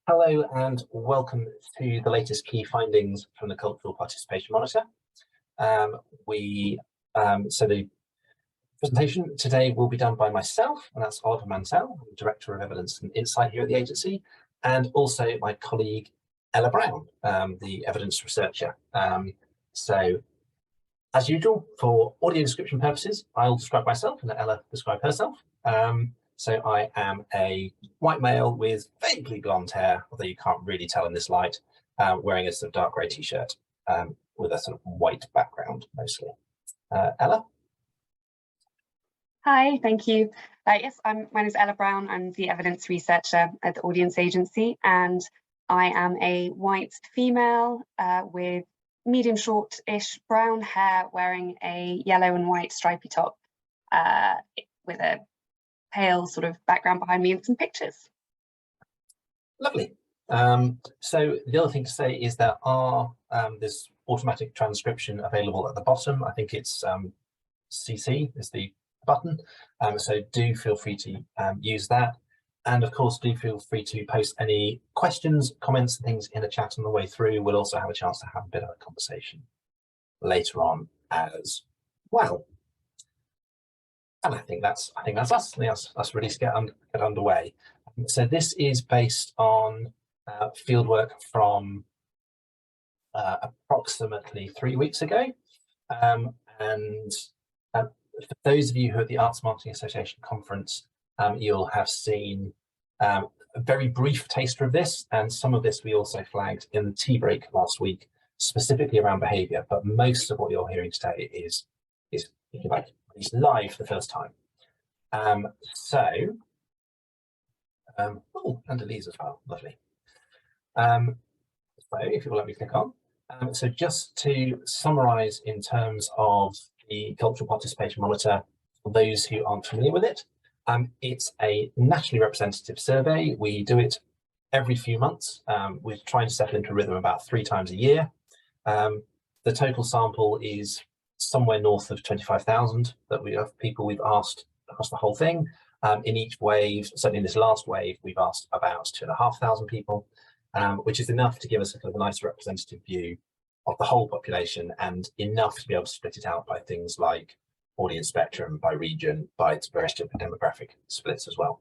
Hello and welcome to the latest key findings from the Cultural Participation Monitor. So the presentation today will be done by myself, and that's Oliver Mantell, Director of Evidence and Insight here at the agency, and also my colleague Ella Brown, the evidence researcher. So as usual, for audio description purposes, I'll describe myself and let Ella describe herself. So I am a white male with vaguely blonde hair, although you can't really tell in this light, wearing a sort of dark grey t-shirt with a sort of white background mostly. Ella? Hi, thank you. Yes, my name is Ella Brown. I'm the evidence researcher at the Audience Agency, and I am a white female with medium short-ish brown hair, wearing a yellow and white stripy top with a pale sort of background behind me and some pictures. Lovely. So the other thing to say is that there's automatic transcription available at the bottom. I think it's CC is the button. So do feel free to use that. And of course, do feel free to post any questions, comments and things in the chat on the way through. We'll also have a chance to have a bit of a conversation later on as well. And I think that's us. Let's really get underway. So this is based on fieldwork from approximately 3 weeks ago. And for those of you who are at the Arts Marketing Association conference, you'll have seen a very brief taster of this, and some of this we also flagged in the tea break last week, specifically around behaviour. But most of what you're hearing today is if you like, released live for the first time. Oh, and Elise as well, lovely. So if you will let me click on. So just to summarise in terms of the Cultural Participation Monitor, for those who aren't familiar with it, it's a nationally representative survey. We do it every few months. We're trying to settle into a rhythm about 3 times a year. The total sample is somewhere north of 25,000 that we have people we've asked across the whole thing. In each wave, certainly in this last wave, we've asked about 2,500 people, which is enough to give us a kind of a nice representative view of the whole population, and enough to be able to split it out by things like audience spectrum, by region, by its various different demographic splits as well.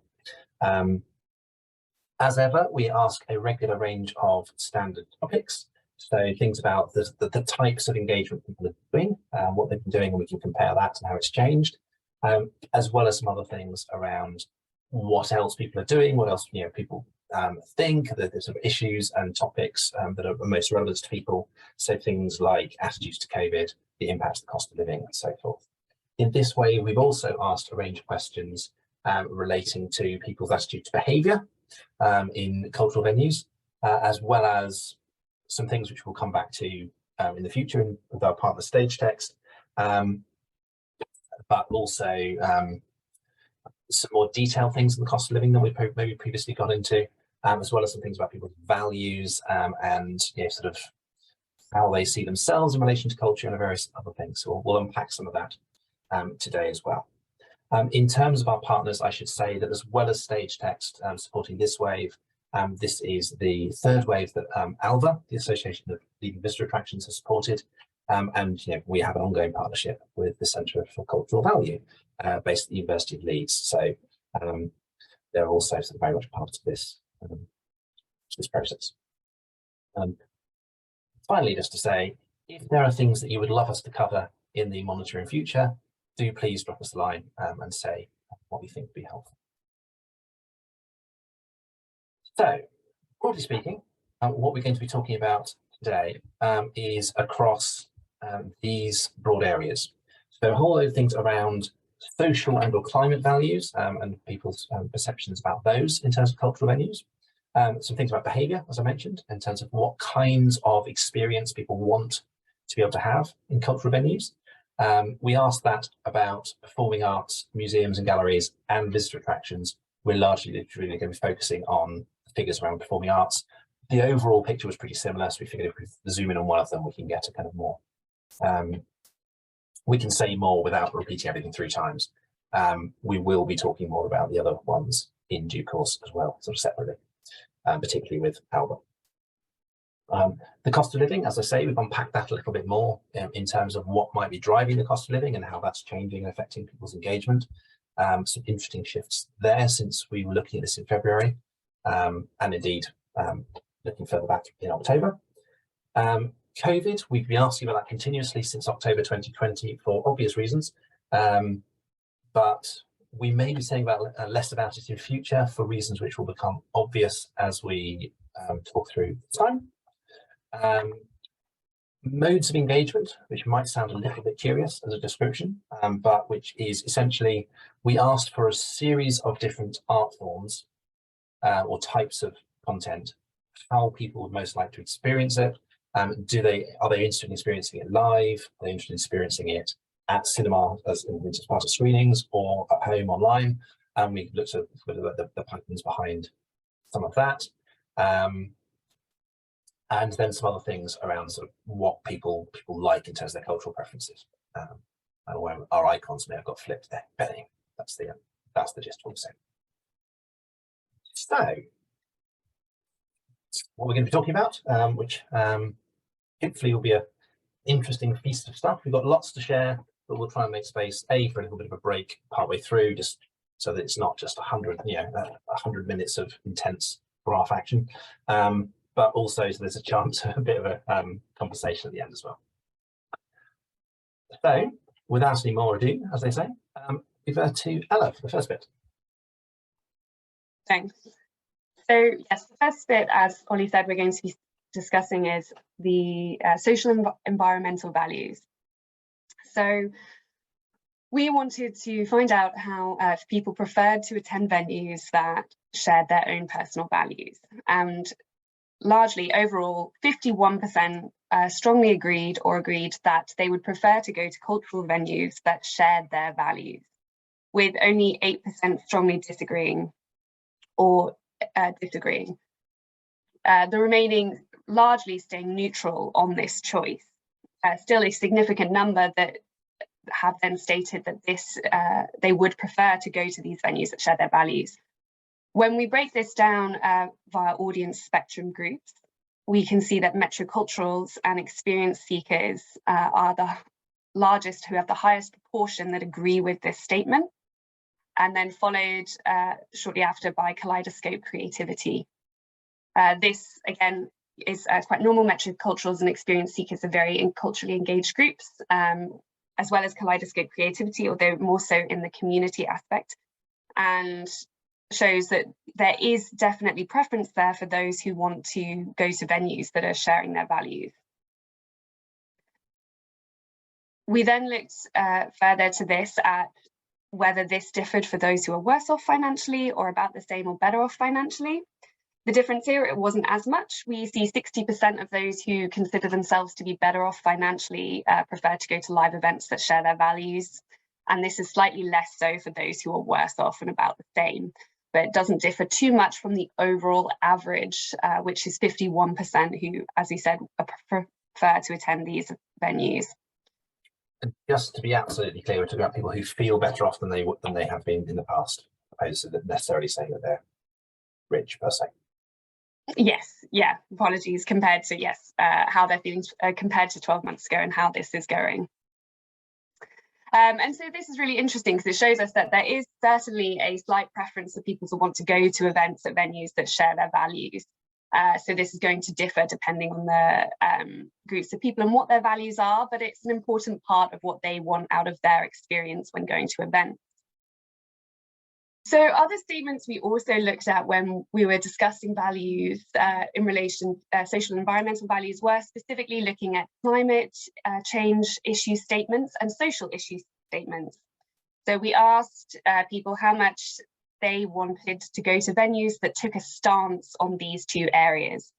As ever, we ask a regular range of standard topics. So things about the types of engagement people are doing, what they've been doing, and we can compare that and how it's changed, as well as some other things around what else people are doing, what else people think, the sort of issues and topics that are most relevant to people. So things like attitudes to COVID, the impact of the cost of living, and so forth. In this way, we've also asked a range of questions relating to people's attitude to behaviour in cultural venues, as well as some things which we'll come back to in the future with our partner Stage Text, but also some more detailed things on the cost of living than we maybe previously got into, as well as some things about people's values and sort of how they see themselves in relation to culture and various other things. So we'll unpack some of that today as well. In terms of our partners, I should say that as well as Stage Text supporting this wave, this is the 3rd wave that ALVA, the Association of Leading Visitor Attractions, has supported. And we have an ongoing partnership with the Centre for Cultural Value based at the University of Leeds. So they're also sort of very much part of this process. Finally, just to say, if there are things that you would love us to cover in the monitor in future, do please drop us a line and say what you think would be helpful. So, broadly speaking, what we're going to be talking about today is across these broad areas. So a whole load of things around social and or climate values and people's perceptions about those in terms of cultural venues. Some things about behaviour, as I mentioned, in terms of what kinds of experience people want to be able to have in cultural venues. We asked that about performing arts, museums and galleries and visitor attractions. We're largely literally going to be focusing on figures around performing arts. The overall picture was pretty similar, so we figured if we zoom in on one of them, we can get a kind of more, we can say more without repeating everything 3 times. We will be talking more about the other ones in due course as well, sort of separately. particularly with Alba. The cost of living, as I say, we've unpacked that a little bit more in terms of what might be driving the cost of living and how that's changing and affecting people's engagement. Some interesting shifts there since we were looking at this in February, and indeed looking further back in October. COVID, we've been asking about that continuously since October 2020 for obvious reasons, but we may be saying less about it in future for reasons which will become obvious as we talk through time. Modes of engagement, which might sound a little bit curious as a description, but which is essentially, we asked for a series of different art forms or types of content, how people would most like to experience it. Are they interested in experiencing it live? Are they interested in experiencing it at cinema as part of screenings or at home online? And we looked at the patterns behind some of that. And then some other things around sort of what people like in terms of their cultural preferences. And where our icons may have got flipped there. But anyway, that's the gist of what we're saying. So, what we're going to be talking about, which hopefully will be an interesting feast of stuff. We've got lots to share, but we'll try and make space for a little bit of a break partway through, just so that it's not just 100 minutes of intense graph action. But also so there's a chance for a bit of a conversation at the end as well. So, without any more ado, as they say, over to Ella for the first bit. Thanks. So, yes, the first bit, as Ollie said, we're going to be discussing is the social and environmental values. So, we wanted to find out how people preferred to attend venues that shared their own personal values. And largely, overall, 51% strongly agreed that they would prefer to go to cultural venues that shared their values, with only 8% strongly disagreeing or disagreeing. The remaining largely staying neutral on this choice. Still a significant number that have then stated that they would prefer to go to these venues that share their values. When we break this down via audience spectrum groups, we can see that metroculturals and experience seekers are the largest, who have the highest proportion that agree with this statement, and then followed shortly after by kaleidoscope creativity. This, again, is quite normal. Metroculturals and experience seekers are very culturally engaged groups, as well as kaleidoscope creativity, although more so in the community aspect, and shows that there is definitely preference there for those who want to go to venues that are sharing their values. We then looked further to this at whether this differed for those who are worse off financially or about the same or better off financially. The difference here, it wasn't as much. We see 60% of those who consider themselves to be better off financially prefer to go to live events that share their values. And this is slightly less so for those who are worse off and about the same. But it doesn't differ too much from the overall average, which is 51% who, as we said, prefer to attend these venues. And just to be absolutely clear, we're talking about people who feel better off than they have been in the past, opposed to necessarily saying that they're rich per se. Yes, yeah, apologies, compared to, yes, how they're feeling compared to 12 months ago and how this is going. And so this is really interesting because it shows us that there is certainly a slight preference for people to want to go to events at venues that share their values. So this is going to differ depending on the groups of people and what their values are, but it's an important part of what they want out of their experience when going to events. So other statements we also looked at when we were discussing values in relation to social and environmental values were specifically looking at climate change issue statements and social issue statements. So we asked people how much they wanted to go to venues that took a stance on these two areas.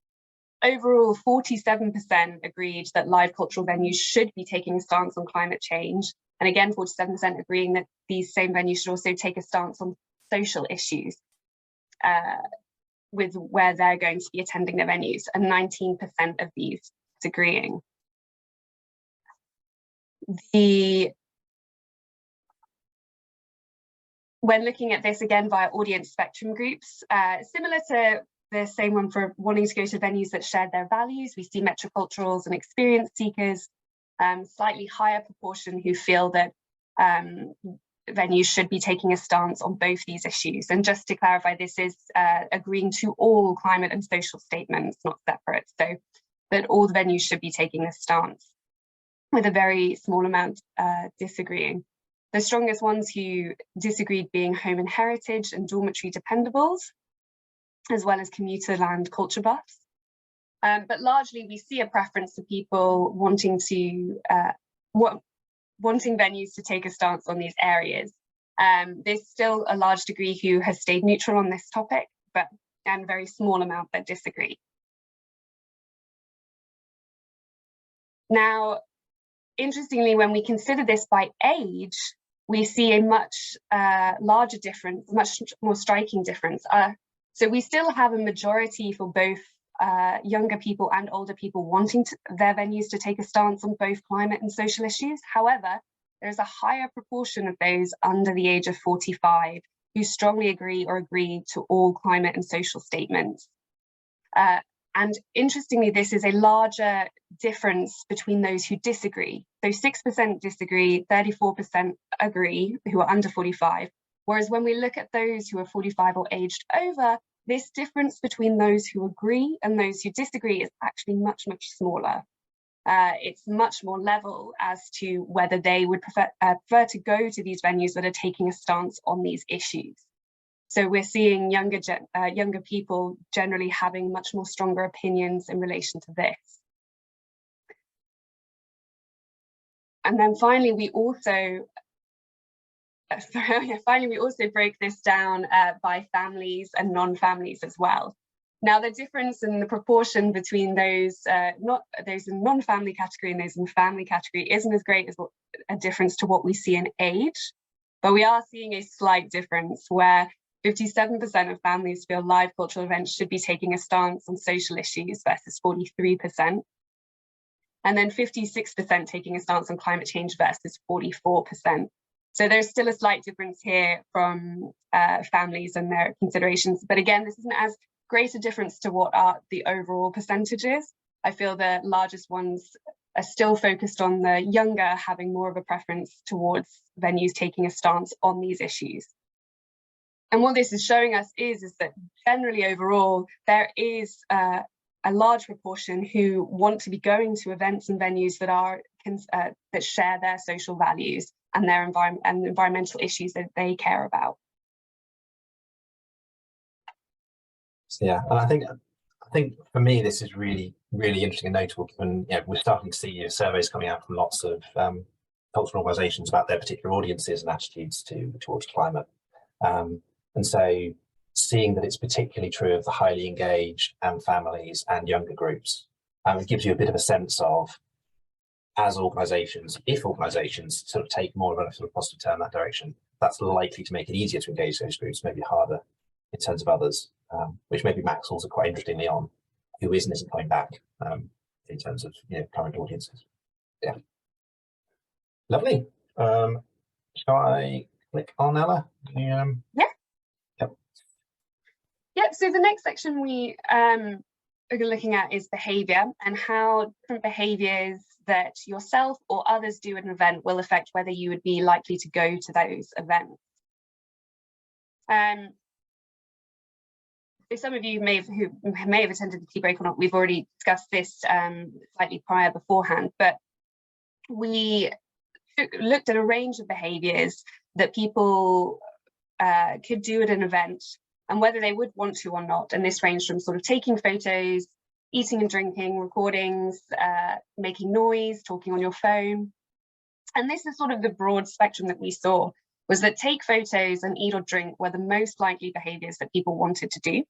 Overall, 47% agreed that live cultural venues should be taking a stance on climate change. And again, 47% agreeing that these same venues should also take a stance on social issues with where they're going to be attending their venues, and 19% of these disagreeing. When looking at this again via audience spectrum groups, similar to the same one for wanting to go to venues that shared their values. We see metroculturals and experience seekers, slightly higher proportion who feel that venues should be taking a stance on both these issues. And just to clarify, this is agreeing to all climate and social statements, not separate, so that all the venues should be taking this stance, with a very small amount disagreeing. The strongest ones who disagreed being home and heritage and dormitory dependables, as well as commuter land culture buffs. But largely we see a preference for people wanting venues to take a stance on these areas. There's still a large degree who has stayed neutral on this topic, and a very small amount that disagree. Now, interestingly, when we consider this by age, we see a much larger difference, much more striking difference. So we still have a majority for both younger people and older people wanting their venues to take a stance on both climate and social issues. However, there's a higher proportion of those under the age of 45 who strongly agree or agree to all climate and social statements. And interestingly, this is a larger difference between those who disagree. So 6% disagree, 34% agree, who are under 45. Whereas when we look at those who are 45 or aged over, this difference between those who agree and those who disagree is actually much, much smaller. It's much more level as to whether they would prefer to go to these venues that are taking a stance on these issues. So we're seeing younger people generally having much more stronger opinions in relation to this. And then finally, we also break this down by families and non-families as well. Now, the difference in the proportion between those in non-family category and those in family category isn't as great as a difference to what we see in age, but we are seeing a slight difference where 57% of families feel live cultural events should be taking a stance on social issues versus 43%. And then 56% taking a stance on climate change versus 44%. So there's still a slight difference here from families and their considerations. But again, this isn't as great a difference to what are the overall percentages. I feel the largest ones are still focused on the younger having more of a preference towards venues taking a stance on these issues. And what this is showing us is that generally overall, there is a large proportion who want to be going to events and venues that share their social values and their environmental issues that they care about. Yeah, and I think for me this is really, really interesting and notable, given we're starting to see surveys coming out from lots of cultural organisations about their particular audiences and attitudes towards climate. And so seeing that it's particularly true of the highly engaged and families and younger groups, it gives you a bit of a sense of, as organisations, if organisations sort of take more of a sort of positive turn in that direction, that's likely to make it easier to engage those groups, maybe harder in terms of others, which maybe Max also quite interestingly on who isn't coming back in terms of current audiences. Yeah, lovely. Shall I click on Ella? Yeah. Yep, so the next section we are looking at is behaviour and how different behaviours that yourself or others do at an event will affect whether you would be likely to go to those events. So some of you who may have attended the tea break or not, we've already discussed this slightly prior beforehand, but we looked at a range of behaviours that people could do at an event and whether they would want to or not. And this ranged from sort of taking photos, eating and drinking, recordings, making noise, talking on your phone. And this is sort of the broad spectrum that we saw, was that take photos and eat or drink were the most likely behaviours that people wanted to do,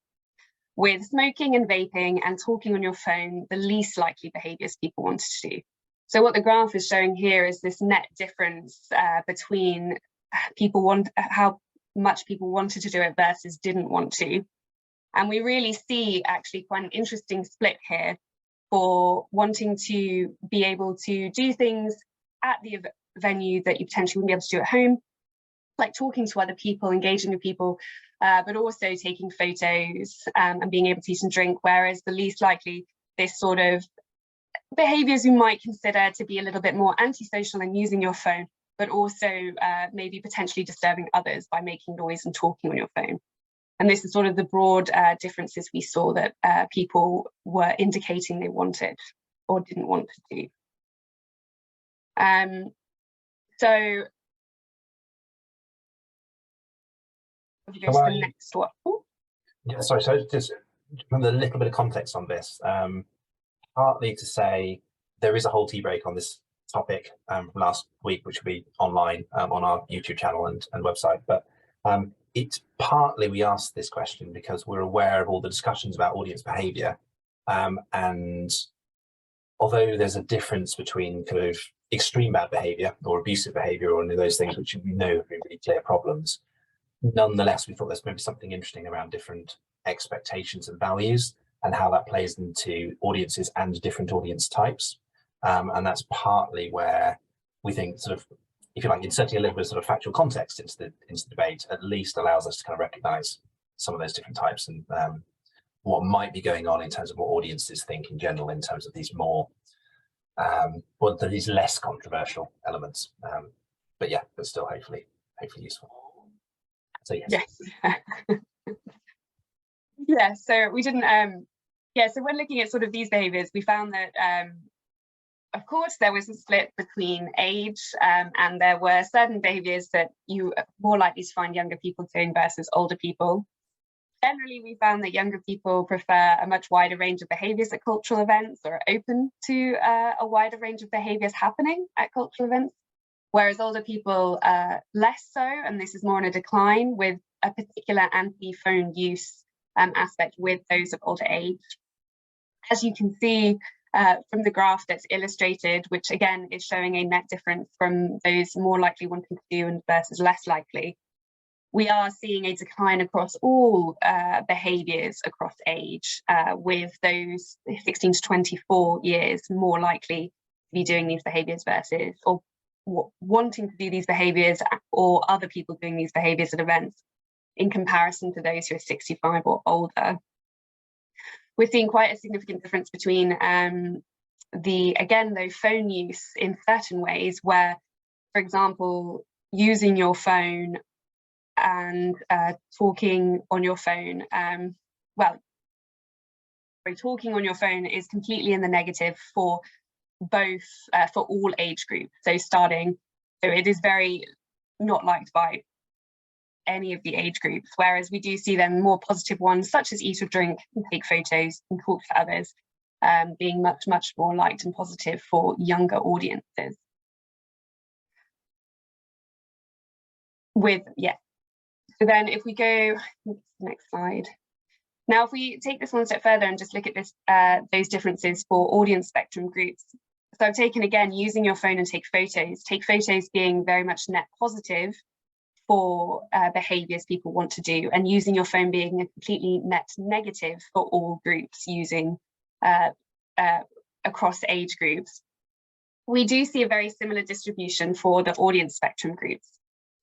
with smoking and vaping and talking on your phone the least likely behaviours people wanted to do. So what the graph is showing here is this net difference between how much people wanted to do it versus didn't want to. And we really see actually quite an interesting split here for wanting to be able to do things at the venue that you potentially wouldn't be able to do at home, like talking to other people, engaging with people, but also taking photos and being able to eat and drink, whereas the least likely, this sort of behaviours you might consider to be a little bit more antisocial and using your phone, but also maybe potentially disturbing others by making noise and talking on your phone. And this is sort of the broad differences we saw that people were indicating they wanted or didn't want to do. So if you go to the next one. Ooh. Yeah, sorry, so just remember a little bit of context on this. Partly to say there is a whole tea break on this topic from last week, which will be online on our YouTube channel and website. But it's partly we asked this question because we're aware of all the discussions about audience behaviour, and although there's a difference between kind of extreme bad behaviour or abusive behaviour or any of those things which we know have been really clear problems, nonetheless we thought there's maybe something interesting around different expectations and values and how that plays into audiences and different audience types, and that's partly where we think sort of, if you like, inserting a little bit of sort of factual context into the debate at least allows us to kind of recognise some of those different types and what might be going on in terms of what audiences think in general in terms of these more, well, these less controversial elements. But yeah, but still hopefully useful. So yes. Yeah, so we didn't, so when looking at sort of these behaviours, we found that of course, there was a split between age, and there were certain behaviours that you are more likely to find younger people doing versus older people. Generally, we found that younger people prefer a much wider range of behaviours at cultural events, or are open to a wider range of behaviours happening at cultural events, whereas older people less so, and this is more on a decline with a particular anti-phone use aspect with those of older age. As you can see, from the graph that's illustrated, which again is showing a net difference from those more likely wanting to do and versus less likely, we are seeing a decline across all behaviours across age, with those 16 to 24 years more likely to be doing these behaviours versus, or wanting to do these behaviours, or other people doing these behaviours at events in comparison to those who are 65 or older. We're seeing quite a significant difference between though phone use in certain ways where, for example, using your phone and talking on your phone, talking on your phone is completely in the negative for both, for all age groups. So it is very not liked by any of the age groups, whereas we do see then more positive ones such as eat or drink and take photos and talk to others, being much more liked and positive for younger audiences. So then if we go next slide. Now if we take this one step further and just look at this, those differences for audience spectrum groups. So I've taken, again, using your phone and take photos being very much net positive for behaviours people want to do, and using your phone being a completely net negative for all groups using across age groups. We do see a very similar distribution for the audience spectrum groups,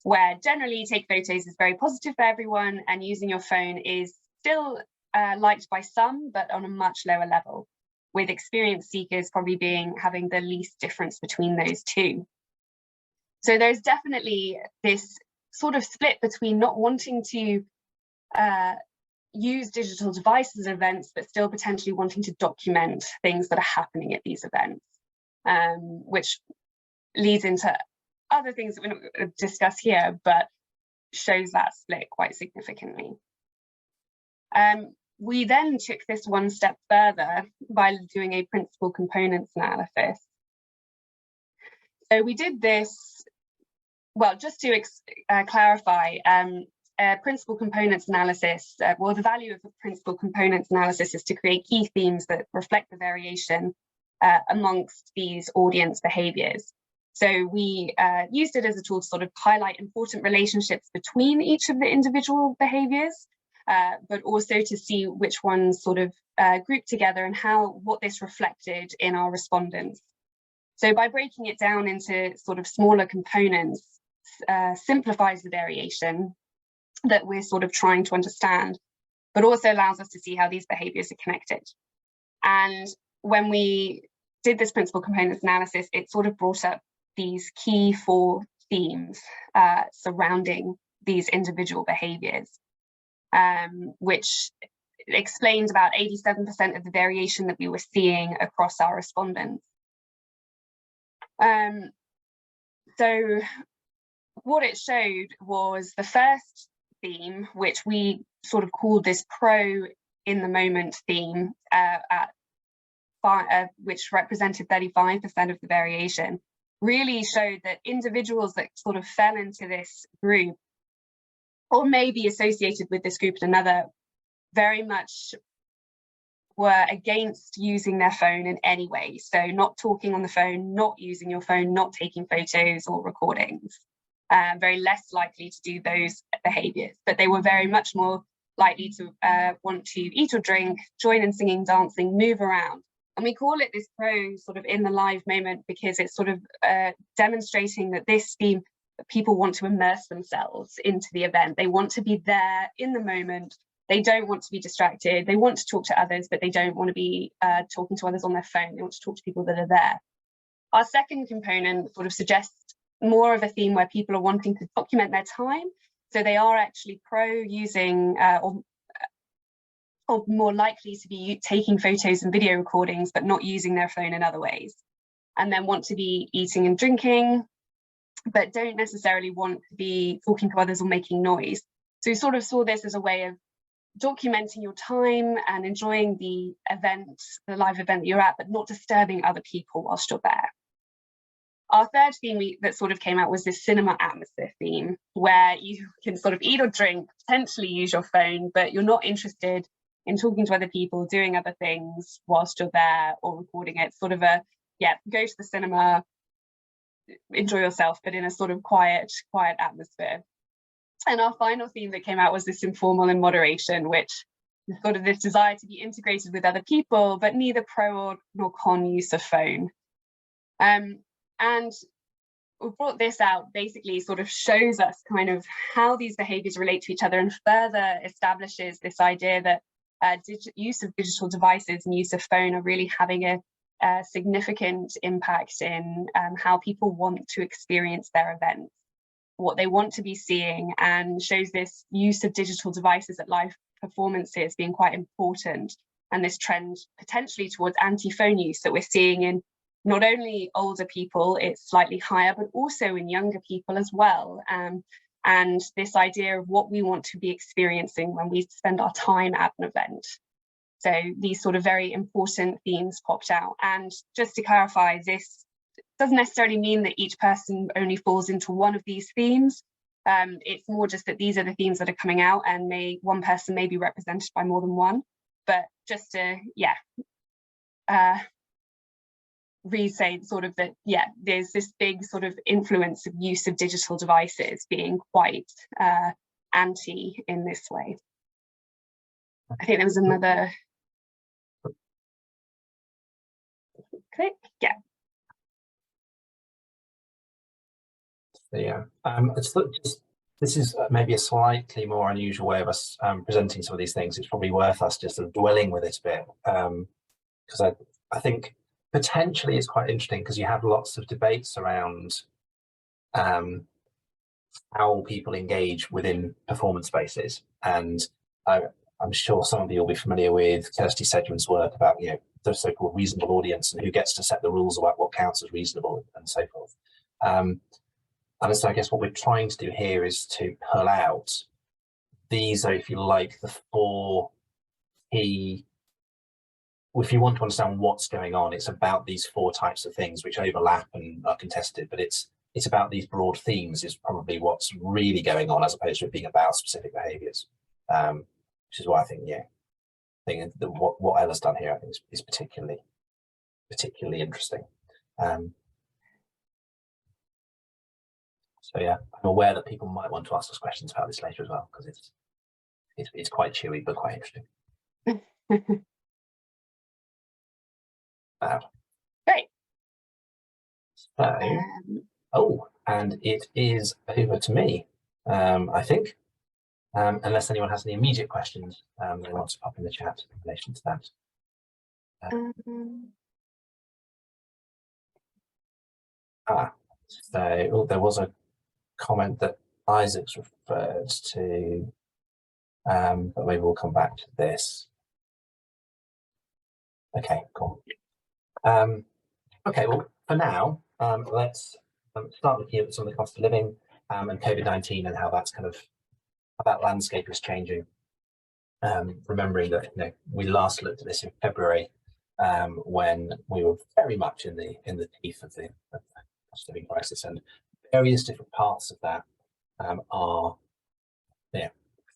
where generally take photos is very positive for everyone, and using your phone is still liked by some, but on a much lower level, with experience seekers probably having the least difference between those two. So there's definitely this sort of split between not wanting to use digital devices at events, but still potentially wanting to document things that are happening at these events, which leads into other things that we're not going to discuss here, but shows that split quite significantly. We then took this one step further by doing a principal components analysis. So we did this, well, just to clarify, principal components analysis, the value of the principal components analysis is to create key themes that reflect the variation amongst these audience behaviours. So we used it as a tool to sort of highlight important relationships between each of the individual behaviours, but also to see which ones sort of group together and what this reflected in our respondents. So by breaking it down into sort of smaller components, simplifies the variation that we're sort of trying to understand, but also allows us to see how these behaviours are connected. And when we did this principal components analysis, it sort of brought up these key 4 themes surrounding these individual behaviours, which explains about 87% of the variation that we were seeing across our respondents. So what it showed was the first theme, which we sort of called this pro in the moment theme, which represented 35% of the variation, really showed that individuals that sort of fell into this group, or may be associated with this group in another, very much were against using their phone in any way. So not talking on the phone, not using your phone, not taking photos or recordings. Very less likely to do those behaviours, but they were very much more likely to want to eat or drink, join in singing, dancing, move around. And we call it this pro sort of in the live moment because it's sort of demonstrating that this theme, people want to immerse themselves into the event. They want to be there in the moment. They don't want to be distracted. They want to talk to others, but they don't want to be talking to others on their phone. They want to talk to people that are there. Our second component sort of suggests more of a theme where people are wanting to document their time. So they are actually pro using or more likely to be taking photos and video recordings, but not using their phone in other ways. And then want to be eating and drinking, but don't necessarily want to be talking to others or making noise. So we sort of saw this as a way of documenting your time and enjoying the event, the live event that you're at, but not disturbing other people whilst you're there. Our third theme that sort of came out was this cinema atmosphere theme, where you can sort of eat or drink, potentially use your phone, but you're not interested in talking to other people, doing other things whilst you're there or recording it. Sort of a, yeah, go to the cinema, enjoy yourself, but in a sort of quiet atmosphere. And our final theme that came out was this informal in moderation, which is sort of this desire to be integrated with other people, but neither pro nor con use of phone. And we brought this out, basically sort of shows us kind of how these behaviours relate to each other and further establishes this idea that use of digital devices and use of phone are really having a significant impact in how people want to experience their events, what they want to be seeing, and shows this use of digital devices at live performances being quite important, and this trend potentially towards anti-phone use that we're seeing in not only older people, it's slightly higher, but also in younger people as well. And this idea of what we want to be experiencing when we spend our time at an event. So these sort of very important themes popped out. And just to clarify, this doesn't necessarily mean that each person only falls into one of these themes. It's more just that these are the themes that are coming out, and one person may be represented by more than one. But just to, re-say sort of that, there's this big sort of influence of use of digital devices being quite anti in this way. I think there was another click, this is maybe a slightly more unusual way of us presenting some of these things. It's probably worth us just sort of dwelling with it a bit, because I think potentially it's quite interesting because you have lots of debates around how people engage within performance spaces, and I'm sure some of you will be familiar with Kirsty Sedgman's work about the so-called reasonable audience and who gets to set the rules about what counts as reasonable and so forth. And so I guess what we're trying to do here is to pull out these are, if you like, the 4 key. If you want to understand what's going on, it's about these 4 types of things which overlap and are contested, but it's about these broad themes is probably what's really going on, as opposed to it being about specific behaviours, which is why I think what Ella's done here I think is particularly interesting. So yeah, I'm aware that people might want to ask us questions about this later as well, because it's quite chewy but quite interesting. Great. So, And it is over to me, I think, unless anyone has any immediate questions they want to pop in the chat in relation to that. So there was a comment that Isaac's referred to, but maybe we'll come back to this. Okay, cool. Okay, well, for now, let's start looking at some of the cost of living and COVID-19 and how that's how that landscape is changing. Remembering that we last looked at this in February when we were very much in the teeth of the cost of living crisis, and various different parts of that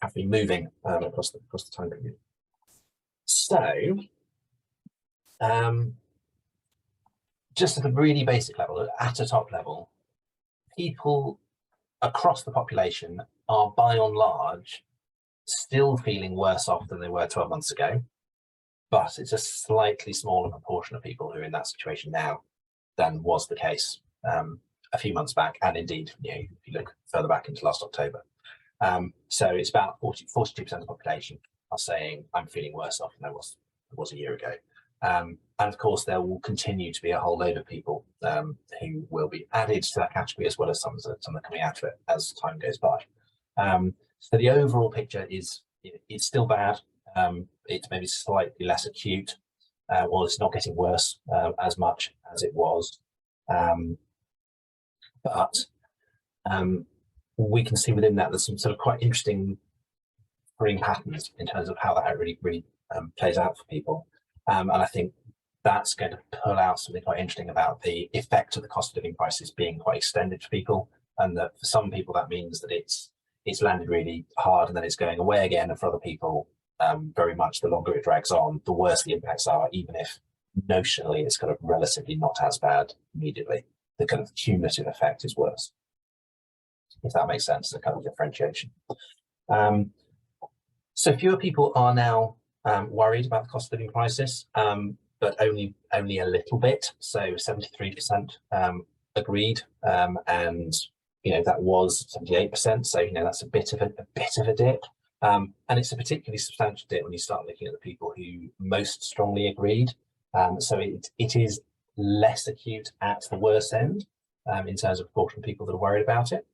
have been moving across the time period. So, just at a really basic level, at a top level, people across the population are by and large still feeling worse off than they were 12 months ago, but it's a slightly smaller proportion of people who are in that situation now than was the case a few months back, and indeed, if you look further back into last October. So it's about 42% of the population are saying, I'm feeling worse off than I was a year ago. And of course, there will continue to be a whole load of people who will be added to that category, as well as some are coming out of it as time goes by. So the overall picture is it's still bad. It's maybe slightly less acute, or it's not getting worse as much as it was. But we can see within that there's some sort of quite interesting spring patterns in terms of how that really plays out for people. And I think that's going to pull out something quite interesting about the effect of the cost of living crisis being quite extended for people, and that for some people that means that it's landed really hard and then it's going away again, and for other people very much the longer it drags on, the worse the impacts are, even if notionally it's kind of relatively not as bad immediately. The kind of cumulative effect is worse, if that makes sense, the kind of differentiation. So fewer people are now worried about the cost of living crisis, but only a little bit. So 73% agreed, and that was 78%. So that's a bit of a dip, and it's a particularly substantial dip when you start looking at the people who most strongly agreed. So it is less acute at the worst end in terms of proportion of people that are worried about it.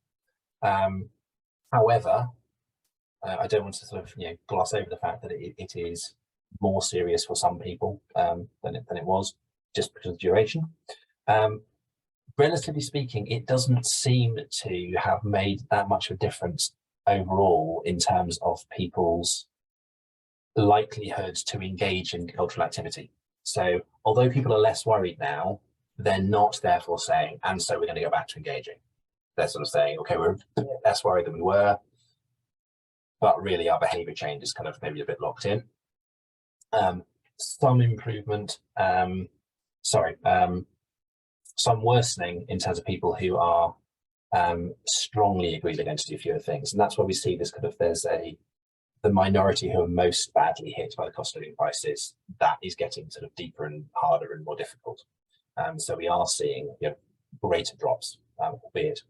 However, I don't want to sort of gloss over the fact that it is more serious for some people than it was, just because of duration. Relatively speaking, it doesn't seem to have made that much of a difference overall in terms of people's likelihood to engage in cultural activity. So although people are less worried now, they're not therefore saying, and so we're going to go back to engaging. They're sort of saying, okay, we're less worried than we were, but really our behaviour change is kind of maybe a bit locked in. Some improvement, some worsening in terms of people who are strongly agreed they're going to do fewer things. And that's where we see this kind of, the minority who are most badly hit by the cost of living crisis, that is getting sort of deeper and harder and more difficult. So we are seeing greater drops, albeit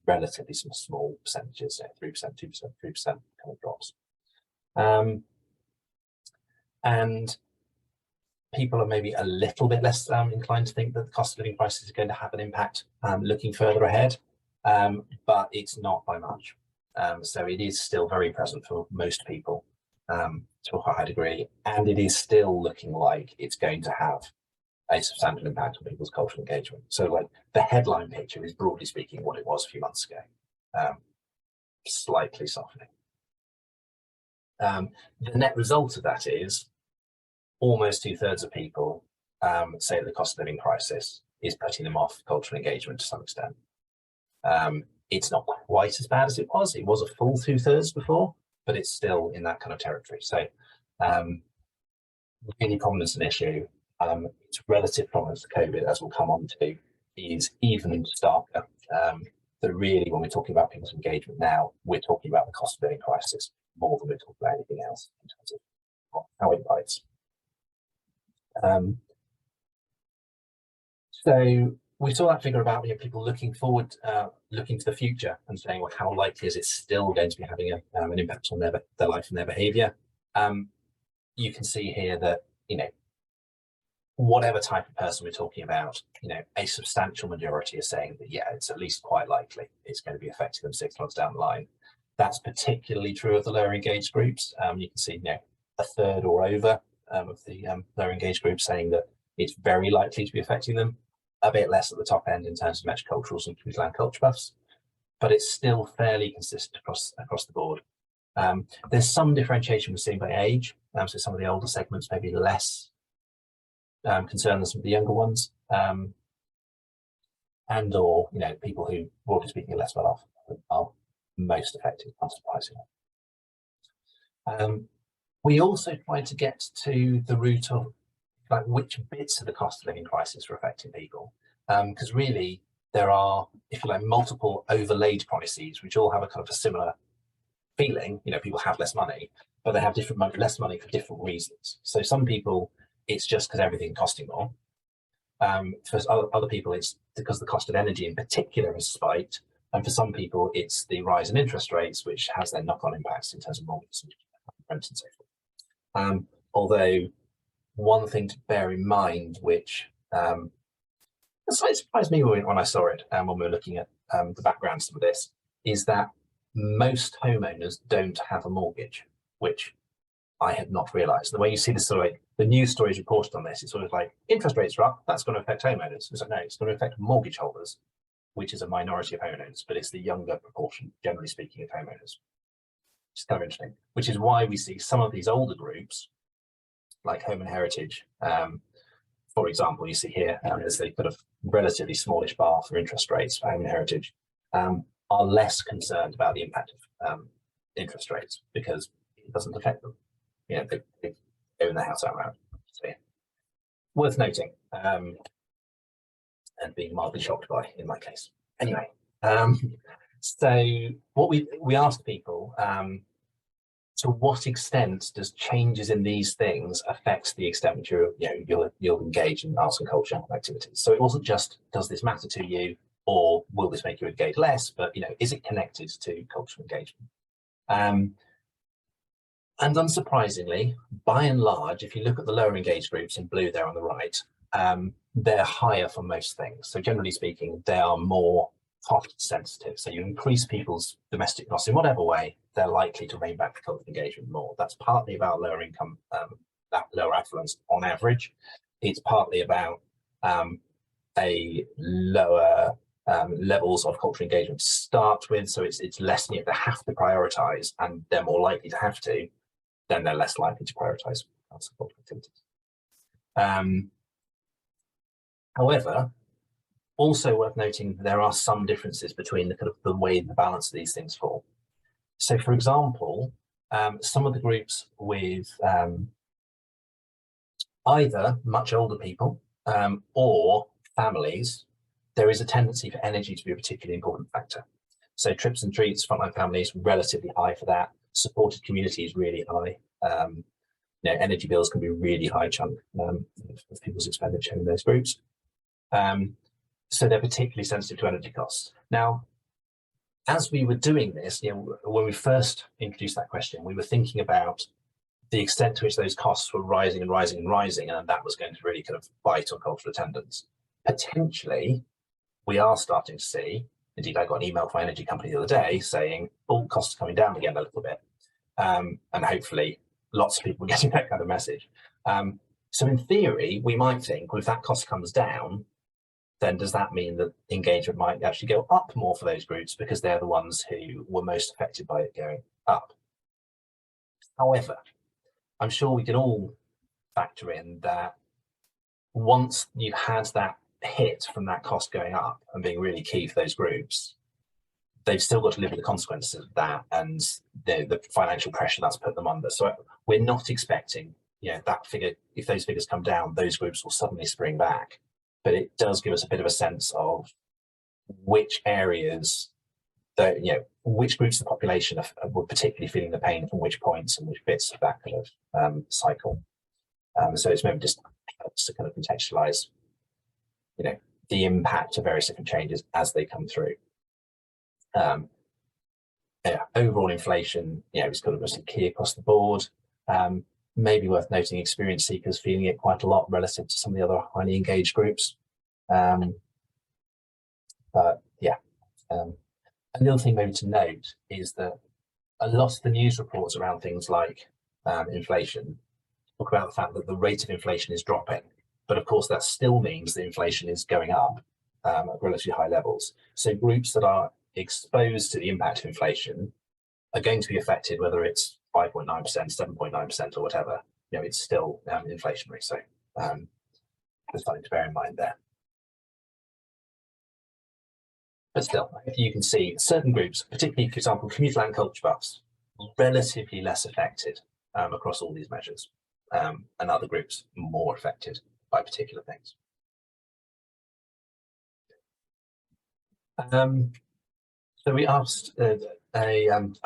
relatively some small percentages, 3%, 2%, 3% kind of drops. And people are maybe a little bit less inclined to think that the cost of living crisis is going to have an impact looking further ahead, but it's not by much. So it is still very present for most people to a high degree, and it is still looking like it's going to have a substantial impact on people's cultural engagement. So like the headline picture is broadly speaking what it was a few months ago, slightly softening. The net result of that is almost 2/3 of people say that the cost of living crisis is putting them off cultural engagement to some extent. It's not quite as bad as it was. It was a full 2/3 before, but it's still in that kind of territory. So really prominence an issue. Its relative prominence to COVID, as we'll come on to, is even starker. That really, when we're talking about people's engagement now, we're talking about the cost of living crisis more than we're talking about anything else in terms of how it bites. So we saw that figure about people looking forward, looking to the future and saying, well, how likely is it still going to be having an impact on their life and their behaviour? You can see here that, whatever type of person we're talking about, a substantial majority is saying that, yeah, it's at least quite likely it's going to be affecting them 6 months down the line. That's particularly true of the lower engaged groups. You can see, a third or over of the lower engaged groups saying that it's very likely to be affecting them. A bit less at the top end in terms of metroculturals and community land culture buffs, but it's still fairly consistent across the board. There's some differentiation we're seeing by age. So some of the older segments may be less concerned than some of the younger ones, and or people who, broadly speaking, are less well off are most affected, unsurprisingly. We also tried to get to the root of which bits of the cost of living crisis are affecting people, because really there are, if you like, multiple overlaid crises which all have a kind of a similar feeling. People have less money, but they have less money for different reasons. So some people, it's just because everything's costing more. For other people, it's because the cost of energy in particular has spiked. And for some people, it's the rise in interest rates, which has their knock-on impacts in terms of mortgages and rent and so forth. Although one thing to bear in mind, which it surprised me when I saw it, when we were looking at the backgrounds of this, is that most homeowners don't have a mortgage, which I had not realised. The way you see this sort of the news stories reported on this, it's sort of like interest rates are up, that's going to affect homeowners. It's like, no, it's going to affect mortgage holders, which is a minority of homeowners, but it's the younger proportion, generally speaking, of homeowners. Which is kind of interesting, which is why we see some of these older groups, like Home and Heritage, for example, you see here, there's a kind of relatively smallish bar for interest rates for Home and Heritage, are less concerned about the impact of interest rates because it doesn't affect them. They own their house outright. So yeah, worth noting, and being mildly shocked by in my case. Anyway, so what we asked people, to what extent does changes in these things affect the extent which you'll engage in arts and culture activities? So it wasn't just, does this matter to you, or will this make you engage less, but is it connected to cultural engagement? And unsurprisingly, by and large, if you look at the lower engaged groups in blue there on the right, they're higher for most things. So generally speaking, they are more cost sensitive. So you increase people's domestic costs in whatever way, they're likely to rein back the cultural engagement more. That's partly about lower income, that lower affluence on average. It's partly about a lower levels of cultural engagement to start with. So it's less they have to prioritise, and they're more likely to have to, then they're less likely to prioritise arts and cultural activities. However, also worth noting, there are some differences between the way the balance of these things fall. So, for example, some of the groups with either much older people or families, there is a tendency for energy to be a particularly important factor. So trips and treats, frontline families, relatively high for that. Supported communities, really high. Energy bills can be a really high chunk of people's expenditure in those groups. So they're particularly sensitive to energy costs. Now, as we were doing this, when we first introduced that question, we were thinking about the extent to which those costs were rising and rising and rising, and that was going to really kind of bite on cultural attendance. Potentially, we are starting to see, indeed, I got an email from my energy company the other day saying, oh, costs are coming down again a little bit. And hopefully lots of people are getting that kind of message. So in theory, we might think, well, if that cost comes down, then does that mean that engagement might actually go up more for those groups because they're the ones who were most affected by it going up? However, I'm sure we can all factor in that once you've had that hit from that cost going up and being really key for those groups, they've still got to live with the consequences of that and the financial pressure that's put them under. So we're not expecting, that figure, if those figures come down, those groups will suddenly spring back. But it does give us a bit of a sense of which areas, which groups of the population were particularly feeling the pain from which points and which bits of that kind of cycle. So it's maybe just helps to kind of contextualize, the impact of various different changes as they come through. Overall inflation, is kind of key across the board. Maybe worth noting experience seekers feeling it quite a lot relative to some of the other highly engaged groups. But yeah, another thing maybe to note is that a lot of the news reports around things like inflation talk about the fact that the rate of inflation is dropping, but of course that still means that inflation is going up at relatively high levels. So groups that are exposed to the impact of inflation are going to be affected, whether it's 5.9%, 7.9%, or whatever. It's still inflationary. So there's something to bear in mind there. But still, you can see certain groups, particularly, for example, commuter land culture buffs, relatively less affected across all these measures, and other groups more affected by particular things. So we asked a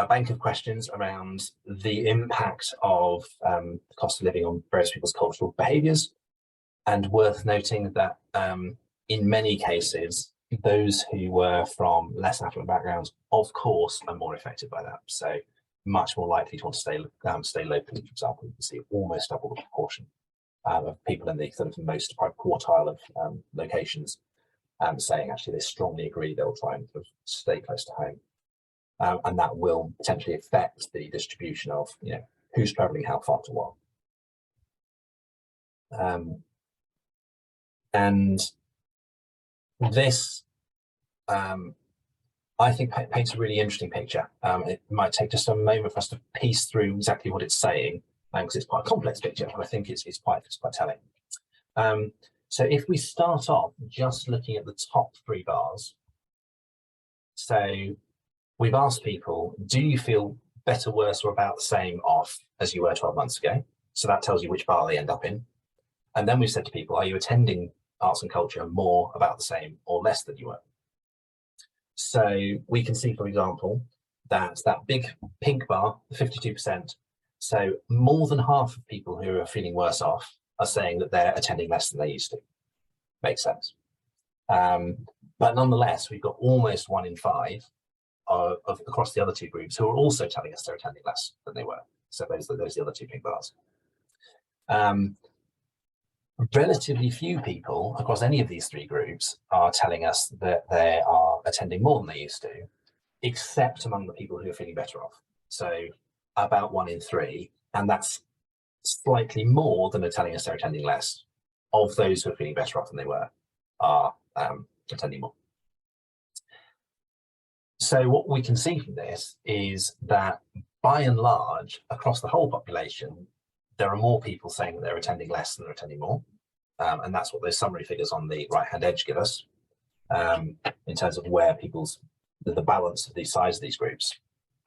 bank of questions around the impact of the cost of living on various people's cultural behaviours, and worth noting that in many cases, those who were from less affluent backgrounds, of course, are more affected by that. So much more likely to want to stay locally, for example. You can see almost double the proportion of people in the sort of most deprived quartile of locations saying actually they strongly agree they'll try and sort of stay close to home. And that will potentially affect the distribution of who's travelling how far to what. And this, I think, paints a really interesting picture. It might take just a moment for us to piece through exactly what it's saying, because it's quite a complex picture, but I think it's quite telling. So if we start off just looking at the top 3 bars, so we've asked people, do you feel better, worse, or about the same off as you were 12 months ago? So that tells you which bar they end up in. And then we've said to people, are you attending arts and culture more, about the same, or less than you were? So we can see, for example, that big pink bar, the 52%, so more than half of people who are feeling worse off are saying that they're attending less than they used to. Makes sense. But nonetheless, we've got almost 1 in 5 across the other 2 groups who are also telling us they're attending less than they were. So those are the other 2 pink bars. Relatively few people across any of these 3 groups are telling us that they are attending more than they used to, except among the people who are feeling better off. So about 1 in 3, and that's slightly more than are telling us they're attending less. Of those who are feeling better off than they were are attending more. So what we can see from this is that by and large, across the whole population, there are more people saying that they're attending less than they're attending more. And that's what those summary figures on the right-hand edge give us in terms of where the balance of the size of these groups.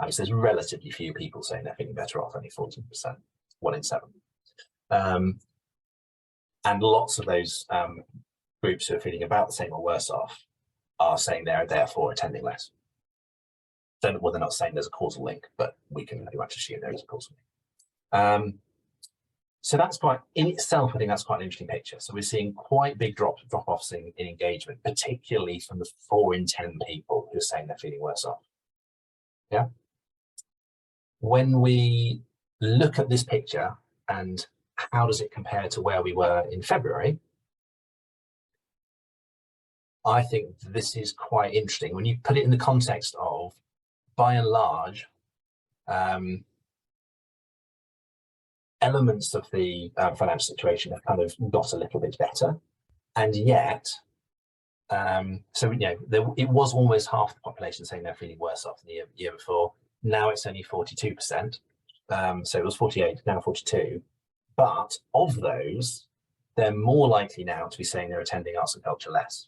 So there's relatively few people saying they're feeling better off, only 14%, 1 in 7. And lots of those groups who are feeling about the same or worse off are saying they're therefore attending less. Well, they're not saying there's a causal link, but we can pretty much assume there is a causal link. So that's in itself, I think that's quite an interesting picture. So we're seeing quite big drop-offs in engagement, particularly from the 4 in 10 people who are saying they're feeling worse off. Yeah. When we look at this picture and how does it compare to where we were in February, I think this is quite interesting. When you put it in the context of, by and large, elements of the financial situation have kind of got a little bit better, and yet, it was almost half the population saying they're feeling worse off than the year before. Now it's only 42%, so it was 48, now 42. But of those, they're more likely now to be saying they're attending arts and culture less.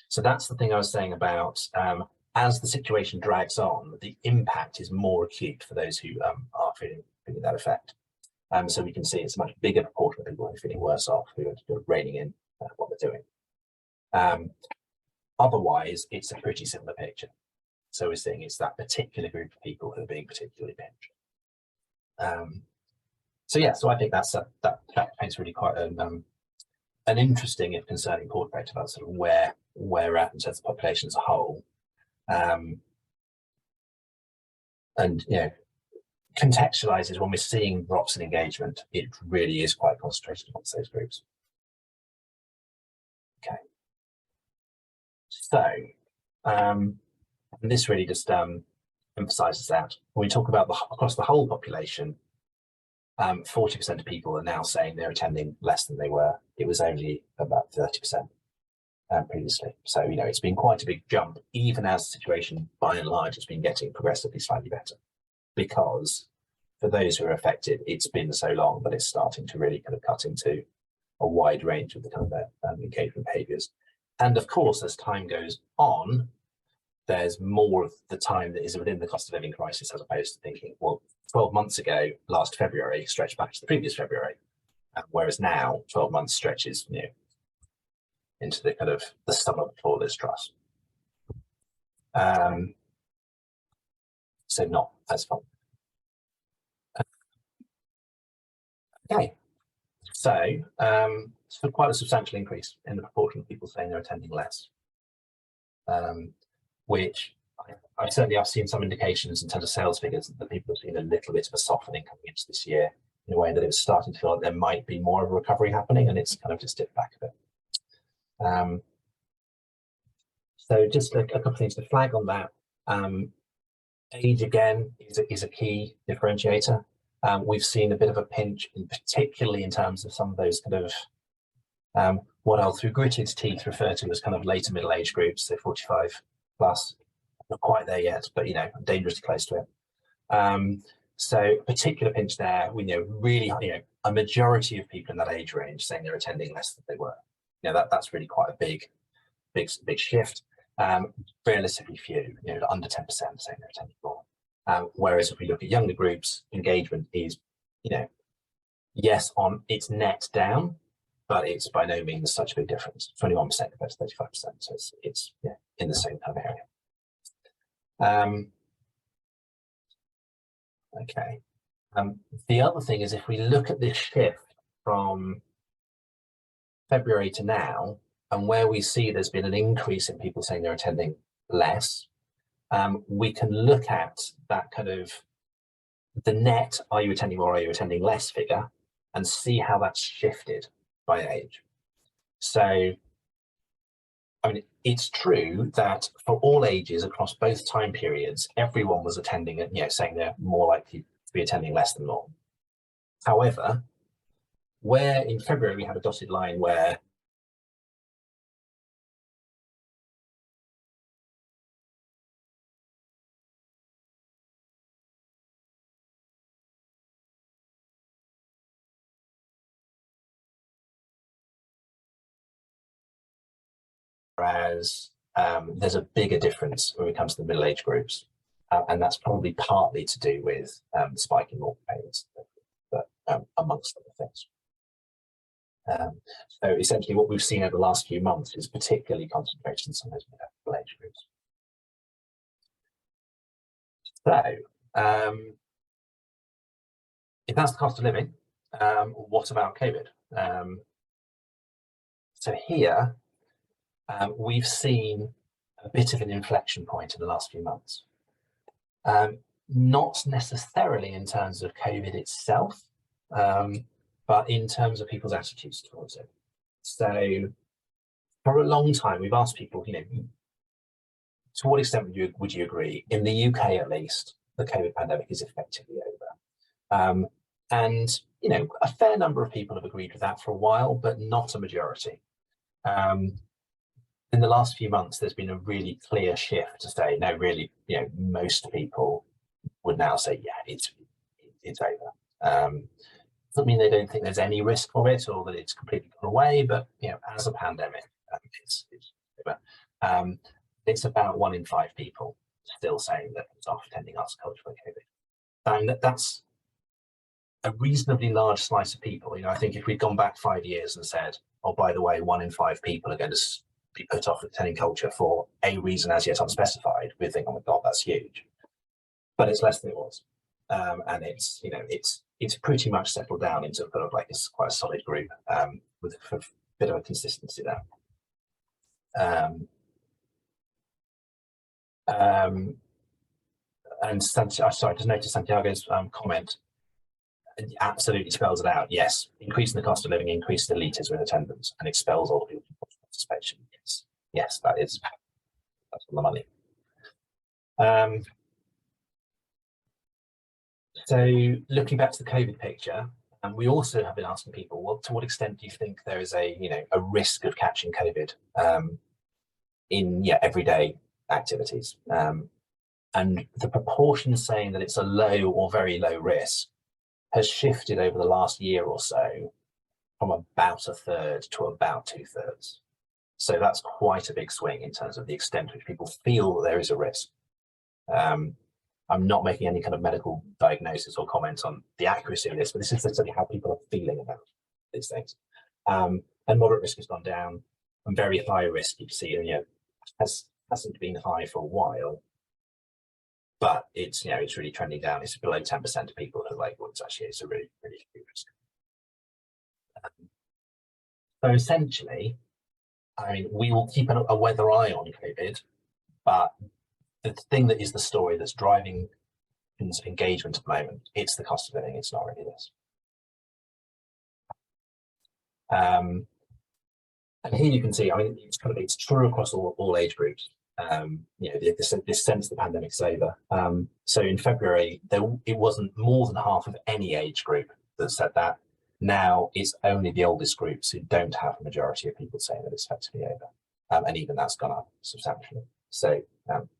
So that's the thing I was saying about as the situation drags on, the impact is more acute for those who are feeling that effect. So we can see it's a much bigger proportion of people who are feeling worse off, who are reining in what they're doing. Otherwise, it's a pretty similar picture. So we're seeing it's that particular group of people who are being particularly pinched. So I think that paints really quite an interesting, if concerning, portrait about sort of where we're at in terms of the population as a whole. And contextualizes when we're seeing drops in engagement, it really is quite concentrated amongst those groups. Okay. So, and this really just emphasizes that when we talk about across the whole population, 40% of people are now saying they're attending less than they were. It was only about 30% previously. So, it's been quite a big jump, even as the situation by and large has been getting progressively slightly better. Because for those who are affected, it's been so long that it's starting to really kind of cut into a wide range of the kind of engagement behaviours. And of course, as time goes on, there's more of the time that is within the cost of living crisis, as opposed to thinking, well, 12 months ago, last February, stretched back to the previous February, whereas now 12 months stretches into the kind of the summer before Liz Truss. So not as fun. Okay, so quite a substantial increase in the proportion of people saying they're attending less, which I've seen some indications in terms of sales figures that people have seen a little bit of a softening coming into this year, in a way that it was starting to feel like there might be more of a recovery happening, and it's kind of just dipped back a bit. So just a couple of things to flag on that. Age, again, is a key differentiator. We've seen a bit of a pinch, particularly in terms of some of those kind of what I'll through gritted teeth refer to as kind of later middle age groups, so 45 plus. Not quite there yet, but dangerously close to it. So particular pinch there. We know really, a majority of people in that age range saying they're attending less than they were. That's really quite a big shift. Relatively few, under 10% saying they're attending more. Whereas if we look at younger groups, engagement is, yes, it's net down, but it's by no means such a big difference. 21% compared to 35%, so it's in the same kind of area. Okay. The other thing is, if we look at this shift from February to now, and where we see there's been an increase in people saying they're attending less, we can look at that kind of the net, are you attending more, are you attending less figure, and see how that's shifted by age. So, I mean, it's true that for all ages across both time periods, everyone was attending it, saying they're more likely to be attending less than normal. However, where in February we had a dotted line where whereas there's a bigger difference when it comes to the middle-aged groups, and that's probably partly to do with the spike in mortgage payments, but amongst other things. So essentially what we've seen over the last few months is particularly concentrated in some of those middle-aged groups. So if that's the cost of living, what about COVID? So here, we've seen a bit of an inflection point in the last few months. Not necessarily in terms of COVID itself, but in terms of people's attitudes towards it. So for a long time, we've asked people, to what extent would you agree? In the UK, at least, the COVID pandemic is effectively over. And, a fair number of people have agreed with that for a while, but not a majority. In the last few months, there's been a really clear shift to say, no, really, most people would now say, yeah, it's over. Doesn't mean they don't think there's any risk of it or that it's completely gone away, but as a pandemic, it's over. It's about 1 in 5 people still saying that it's off attending arts and culture for COVID. And that's a reasonably large slice of people. I think if we'd gone back 5 years and said, oh, by the way, 1 in 5 people are going to be put off attending culture for a reason as yet unspecified, we'd think, oh my God, that's huge. But it's less than it was. And it's pretty much settled down into kind of like it's quite a solid group with bit of a consistency there. And sorry, just notice Santiago's comment. It absolutely spells it out. Yes, increasing the cost of living increases elitism in attendance and expels all the people from participation. Yes, yes, that's on the money. So looking back to the COVID picture, and we also have been asking people, well, to what extent do you think there is a risk of catching COVID in everyday activities? And the proportion saying that it's a low or very low risk has shifted over the last year or so from about 1/3 to about 2/3. So that's quite a big swing in terms of the extent to which people feel that there is a risk. I'm not making any kind of medical diagnosis or comment on the accuracy of this, but this is essentially how people are feeling about these things. And moderate risk has gone down, and very high risk, you can see, hasn't been high for a while, but it's it's really trending down. It's below 10% of people who are like, well, it's a really, really huge risk. So essentially, I mean, we will keep a weather eye on COVID, but the thing that is the story that's driving engagement at the moment, it's the cost of living. It's not really this. And here you can see, I mean, it's true across all age groups. This sense the pandemic's over. So in February, it wasn't more than half of any age group that said that. Now it's only the oldest groups who don't have a majority of people saying that it's effectively over. And even that's gone up substantially. So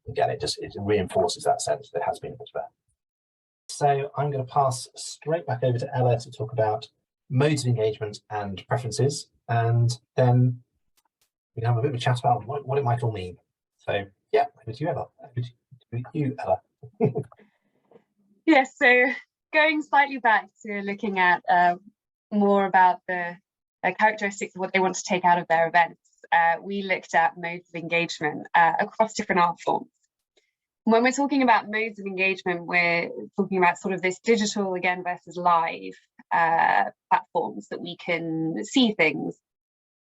again, it reinforces that sense that there has been a bit of a. So I'm going to pass straight back over to Ella to talk about modes of engagement and preferences, and then we can have a bit of a chat about what it might all mean. So yeah, over to you, Ella. Yes, so going slightly back to looking at more about the characteristics of what they want to take out of their events, we looked at modes of engagement across different art forms. When we're talking about modes of engagement, we're talking about sort of this digital again versus live platforms that we can see things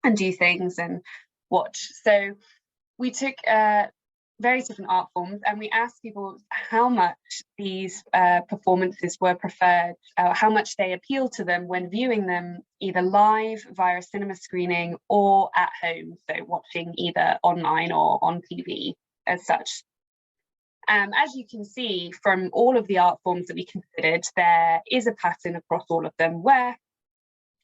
and do things and watch. So we took various different art forms and we asked people how much these performances were preferred, how much they appeal to them when viewing them either live via a cinema screening or at home, so watching either online or on TV as such. As you can see from all of the art forms that we considered, there is a pattern across all of them where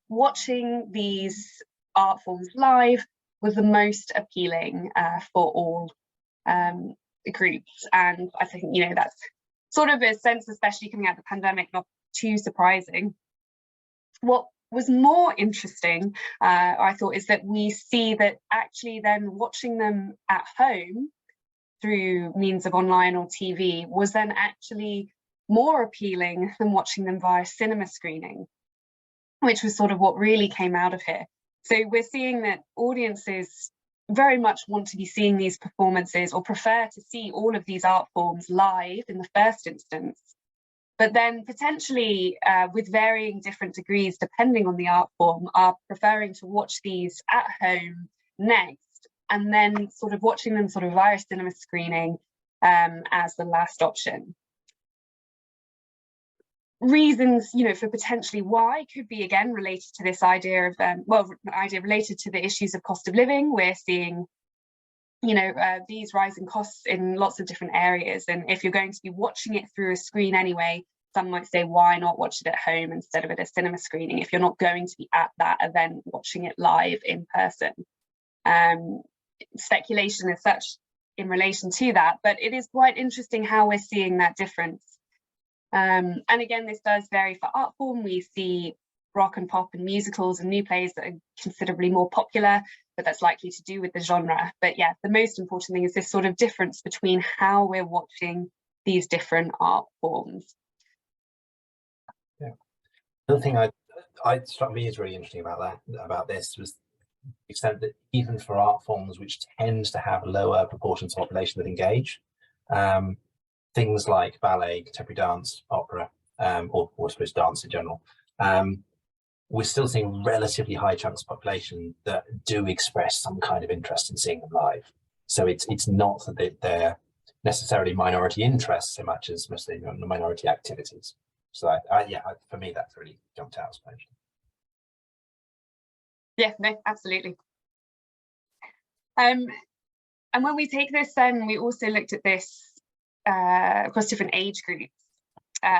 watching these art forms live was the most appealing for all groups. And I think, that's sort of a sense, especially coming out of the pandemic, not too surprising. What was more interesting, I thought, is that we see that actually then watching them at home through means of online or TV was then actually more appealing than watching them via cinema screening, which was sort of what really came out of here. So we're seeing that audiences very much want to be seeing these performances or prefer to see all of these art forms live in the first instance, but then potentially with varying different degrees depending on the art form are preferring to watch these at home next, and then sort of watching them sort of via cinema screening as the last option. Reasons, for potentially why could be again related to this idea of, idea related to the issues of cost of living. We're seeing, these rising costs in lots of different areas. And if you're going to be watching it through a screen anyway, some might say, why not watch it at home instead of at a cinema screening if you're not going to be at that event watching it live in person? Speculation as such in relation to that, but it is quite interesting how we're seeing that difference. And again, this does vary for art form. We see rock and pop and musicals and new plays that are considerably more popular, but that's likely to do with the genre. But yeah, the most important thing is this sort of difference between how we're watching these different art forms. Yeah. The other thing I struck me as really interesting about this was the extent that even for art forms which tend to have lower proportions of population that engage, things like ballet, contemporary dance, opera, or I suppose dance in general, we're still seeing relatively high chunks of population that do express some kind of interest in seeing them live. So it's not that they're necessarily minority interests so much as mostly minority activities. So for me, that's really jumped out, I suppose. Yeah, no, absolutely. And when we take this, then we also looked at this across different age groups.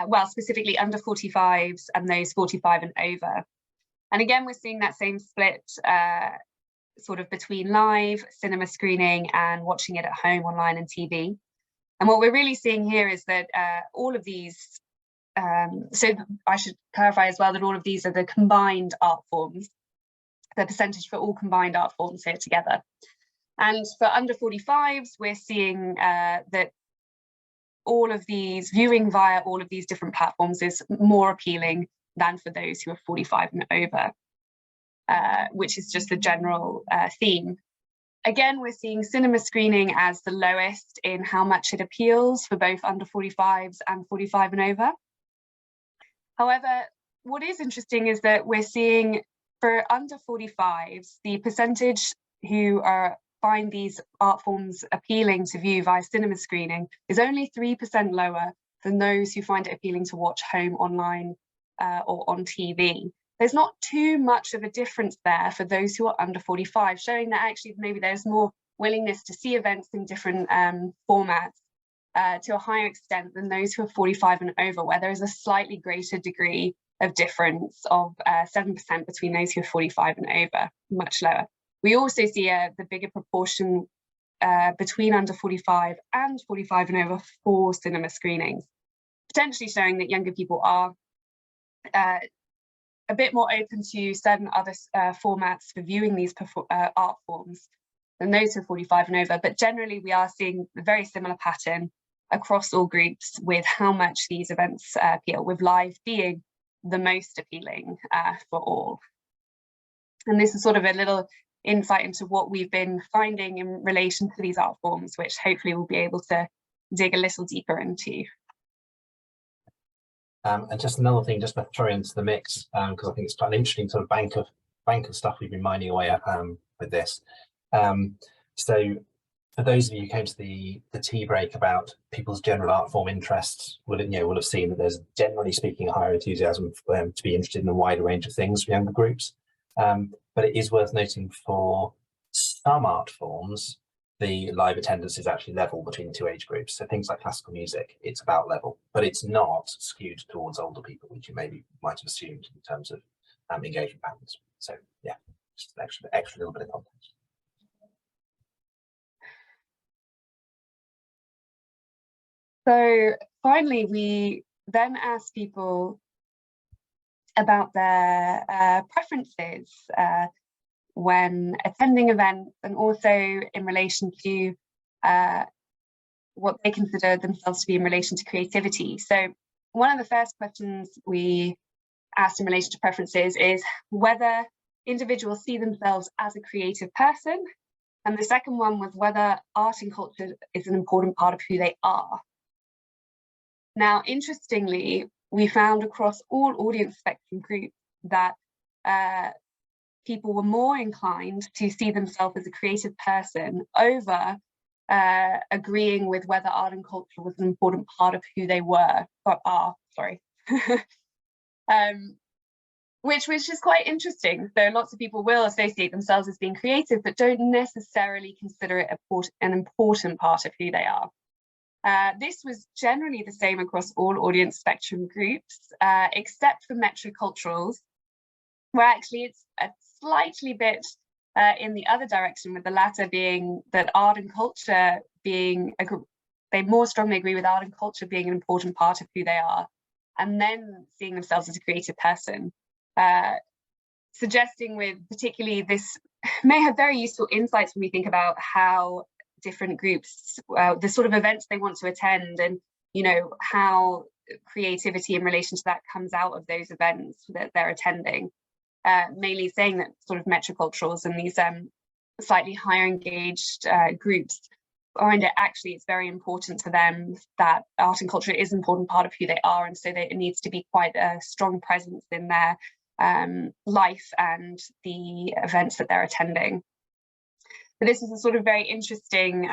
Well, specifically under 45s and those 45 and over. And again, we're seeing that same split sort of between live, cinema screening, and watching it at home, online and TV. And what we're really seeing here is that all of these, so I should clarify as well that all of these are the combined art forms, the percentage for all combined art forms here together. And for under 45s, we're seeing that all of these, viewing via all of these different platforms is more appealing than for those who are 45 and over, which is just the general theme. Again, we're seeing cinema screening as the lowest in how much it appeals for both under 45s and 45 and over. However, what is interesting is that we're seeing for under 45s, the percentage who find these art forms appealing to view via cinema screening is only 3% lower than those who find it appealing to watch home, online, or on TV. There's not too much of a difference there for those who are under 45, showing that actually maybe there's more willingness to see events in different formats to a higher extent than those who are 45 and over, where there is a slightly greater degree of difference of 7% between those who are 45 and over, much lower. We also see the bigger proportion between under 45 and 45 and over for cinema screenings, potentially showing that younger people are a bit more open to certain other formats for viewing these art forms than those who are 45 and over. But generally, we are seeing a very similar pattern across all groups with how much these events appeal, with live being the most appealing for all. And this is sort of a little insight into what we've been finding in relation to these art forms, which hopefully we'll be able to dig a little deeper into. And just another thing, just to throw into the mix, because I think it's quite an interesting sort of bank of stuff we've been mining away at with this. So for those of you who came to the tea break about people's general art form interests, will have seen that there's, generally speaking, a higher enthusiasm for them to be interested in a wider range of things for younger groups. But it is worth noting for some art forms, the live attendance is actually level between the two age groups. So things like classical music, it's about level, but it's not skewed towards older people, which you maybe might have assumed in terms of engagement patterns. So yeah, just an extra little bit of context. So finally, we then asked people about their preferences when attending events, and also in relation to what they consider themselves to be in relation to creativity. So one of the first questions we asked in relation to preferences is whether individuals see themselves as a creative person. And the second one was whether art and culture is an important part of who they are. Now, interestingly, we found across all audience spectrum groups that people were more inclined to see themselves as a creative person over agreeing with whether art and culture was an important part of who they were, or are, sorry. Which is quite interesting. So lots of people will associate themselves as being creative, but don't necessarily consider it an important part of who they are. This was generally the same across all audience spectrum groups, except for metroculturals, where actually it's a slightly bit in the other direction, with the latter being that art and culture being, they more strongly agree with art and culture being an important part of who they are, and then seeing themselves as a creative person, suggesting with particularly this may have very useful insights when we think about how different groups, the sort of events they want to attend, and how creativity in relation to that comes out of those events that they're attending. Mainly saying that sort of metroculturals and these slightly higher engaged groups find it actually it's very important to them that art and culture is an important part of who they are, and so that it needs to be quite a strong presence in their life and the events that they're attending. But this is a sort of very interesting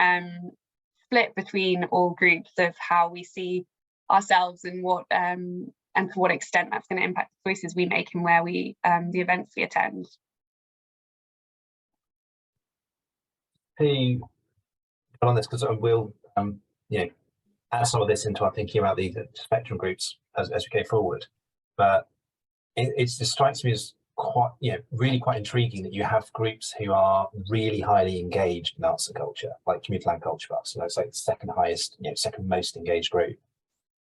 split between all groups of how we see ourselves and what and to what extent that's going to impact the choices we make and where we the events we attend. To on this, because we'll add some of this into our thinking about the spectrum groups as we go forward, but it just strikes me as quite really quite intriguing that you have groups who are really highly engaged in arts and culture, like community land culture buffs. It's like the second highest, second most engaged group,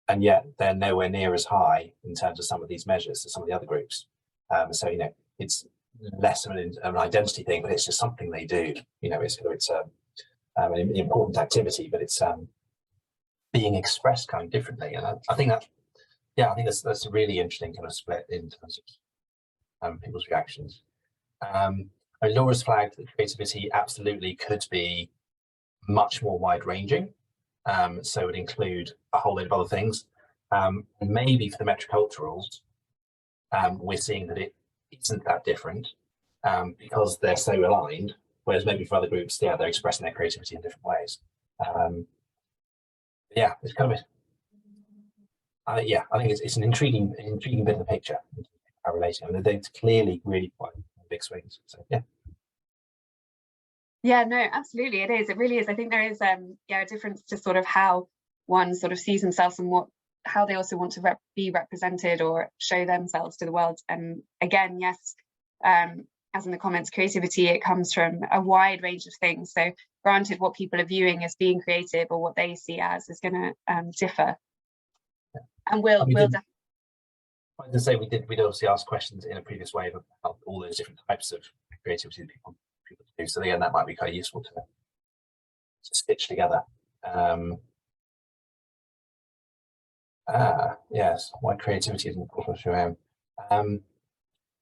and yet they're nowhere near as high in terms of some of these measures as some of the other groups. So it's less of an identity thing, but it's just something they do. It's an important activity, but it's being expressed kind of differently, and I think that I think that's a really interesting kind of split in terms of people's reactions. Laura's flagged that creativity absolutely could be much more wide-ranging, so it would include a whole load of other things. Maybe for the metroculturals, we're seeing that it isn't that different because they're so aligned, whereas maybe for other groups, they're expressing their creativity in different ways. It's kind of I think it's an intriguing bit of the picture. Relating, they're clearly really quite big swings. So yeah, no, absolutely, it is. It really is. I think there is a difference to sort of how one sort of sees themselves and how they also want to be represented or show themselves to the world. And again, yes, as in the comments, creativity, it comes from a wide range of things. So granted, what people are viewing as being creative or what they see as is going to differ. And we'll definitely. I was going to say we'd obviously ask questions in a previous way about all those different types of creativity that people do. So again, that might be kind of useful to stitch together. Yes, why creativity is important for him.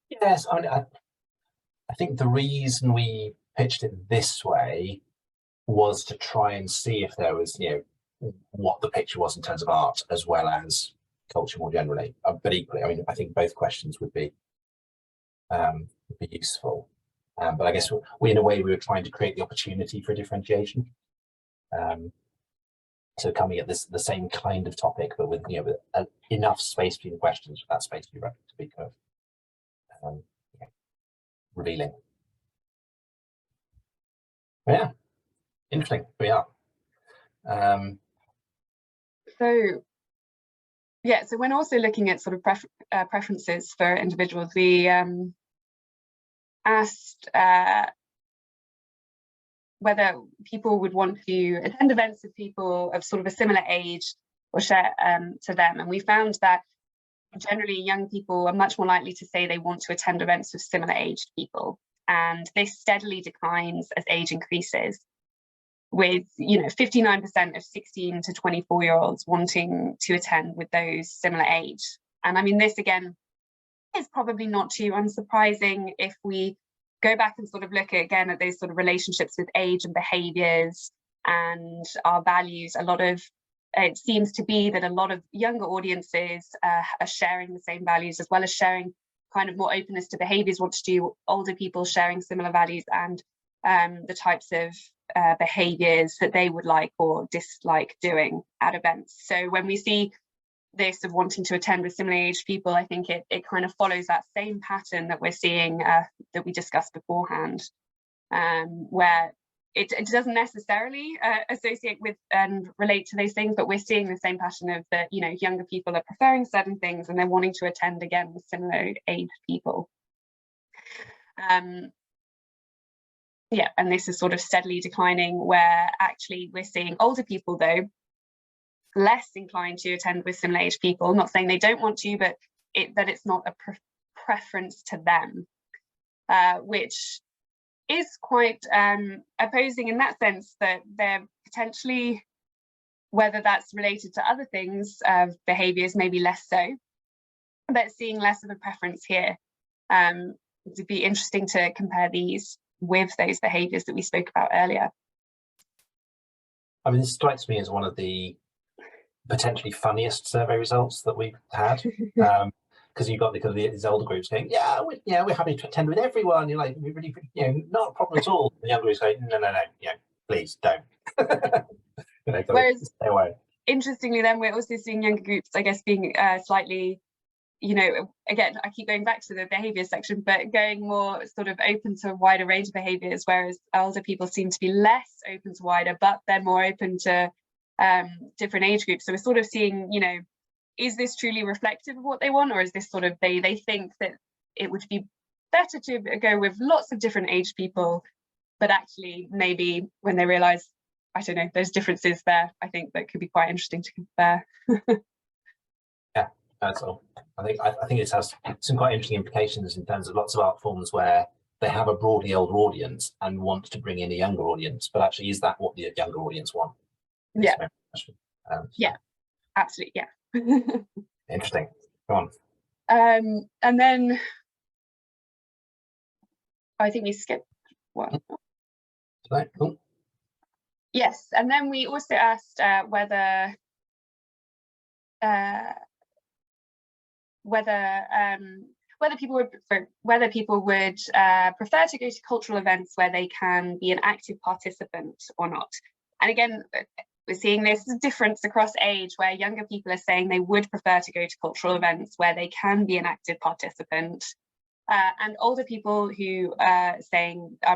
Yes, I think the reason we pitched it this way was to try and see if there was, what the picture was in terms of art as well as culture more generally. But equally, I think both questions would be useful. But I guess in a way we were trying to create the opportunity for differentiation. So coming at the same kind of topic, but with enough space between the questions for that space to be kind of revealing. Yeah, interesting. We are. So when also looking at sort of preferences for individuals, we asked whether people would want to attend events with people of sort of a similar age or share to them. And we found that generally young people are much more likely to say they want to attend events with similar aged people. And this steadily declines as age increases, with 59% of 16 to 24-year-olds wanting to attend with those similar age. And this again is probably not too unsurprising if we go back and sort of look again at those sort of relationships with age and behaviours and our values. It seems to be that a lot of younger audiences are sharing the same values, as well as sharing kind of more openness to behaviours, what to do, older people sharing similar values and the types of behaviours that they would like or dislike doing at events. So when we see this of wanting to attend with similarly aged people, I think it kind of follows that same pattern that we're seeing that we discussed beforehand, where it doesn't necessarily associate with and relate to those things, but we're seeing the same pattern of that, younger people are preferring certain things and they're wanting to attend again with similar aged people. And this is sort of steadily declining, where actually we're seeing older people, though, less inclined to attend with similar age people. Not saying they don't want to, but that it's not a preference to them, which is quite opposing in that sense, that they're potentially, whether that's related to other things, behaviours maybe less so, but seeing less of a preference here. It'd be interesting to compare these with those behaviours that we spoke about earlier. This strikes me as one of the potentially funniest survey results that we've had. because you've got these older groups going, we're happy to attend with everyone. You're like, we really, not a problem at all. And the younger groups going, no, please don't. Whereas, stay away. Interestingly, then we're also seeing younger groups, I guess, being slightly, again, I keep going back to the behaviour section, but going more sort of open to a wider range of behaviours, whereas older people seem to be less open to wider, but they're more open to different age groups. So we're sort of seeing, is this truly reflective of what they want, or is this sort of they think that it would be better to go with lots of different age people, but actually maybe when they realise, I don't know, there's differences there, I think that could be quite interesting to compare. Yeah, that's all. I think it has some quite interesting implications in terms of lots of art forms where they have a broadly older audience and want to bring in a younger audience, but actually, is that what the younger audience want? Yeah. Yeah, absolutely. Yeah. Interesting. Go on. And then I think we skipped one. Right, cool. Yes, and then we also asked whether people would prefer to go to cultural events where they can be an active participant or not. And again, we're seeing this difference across age, where younger people are saying they would prefer to go to cultural events where they can be an active participant, and older people who are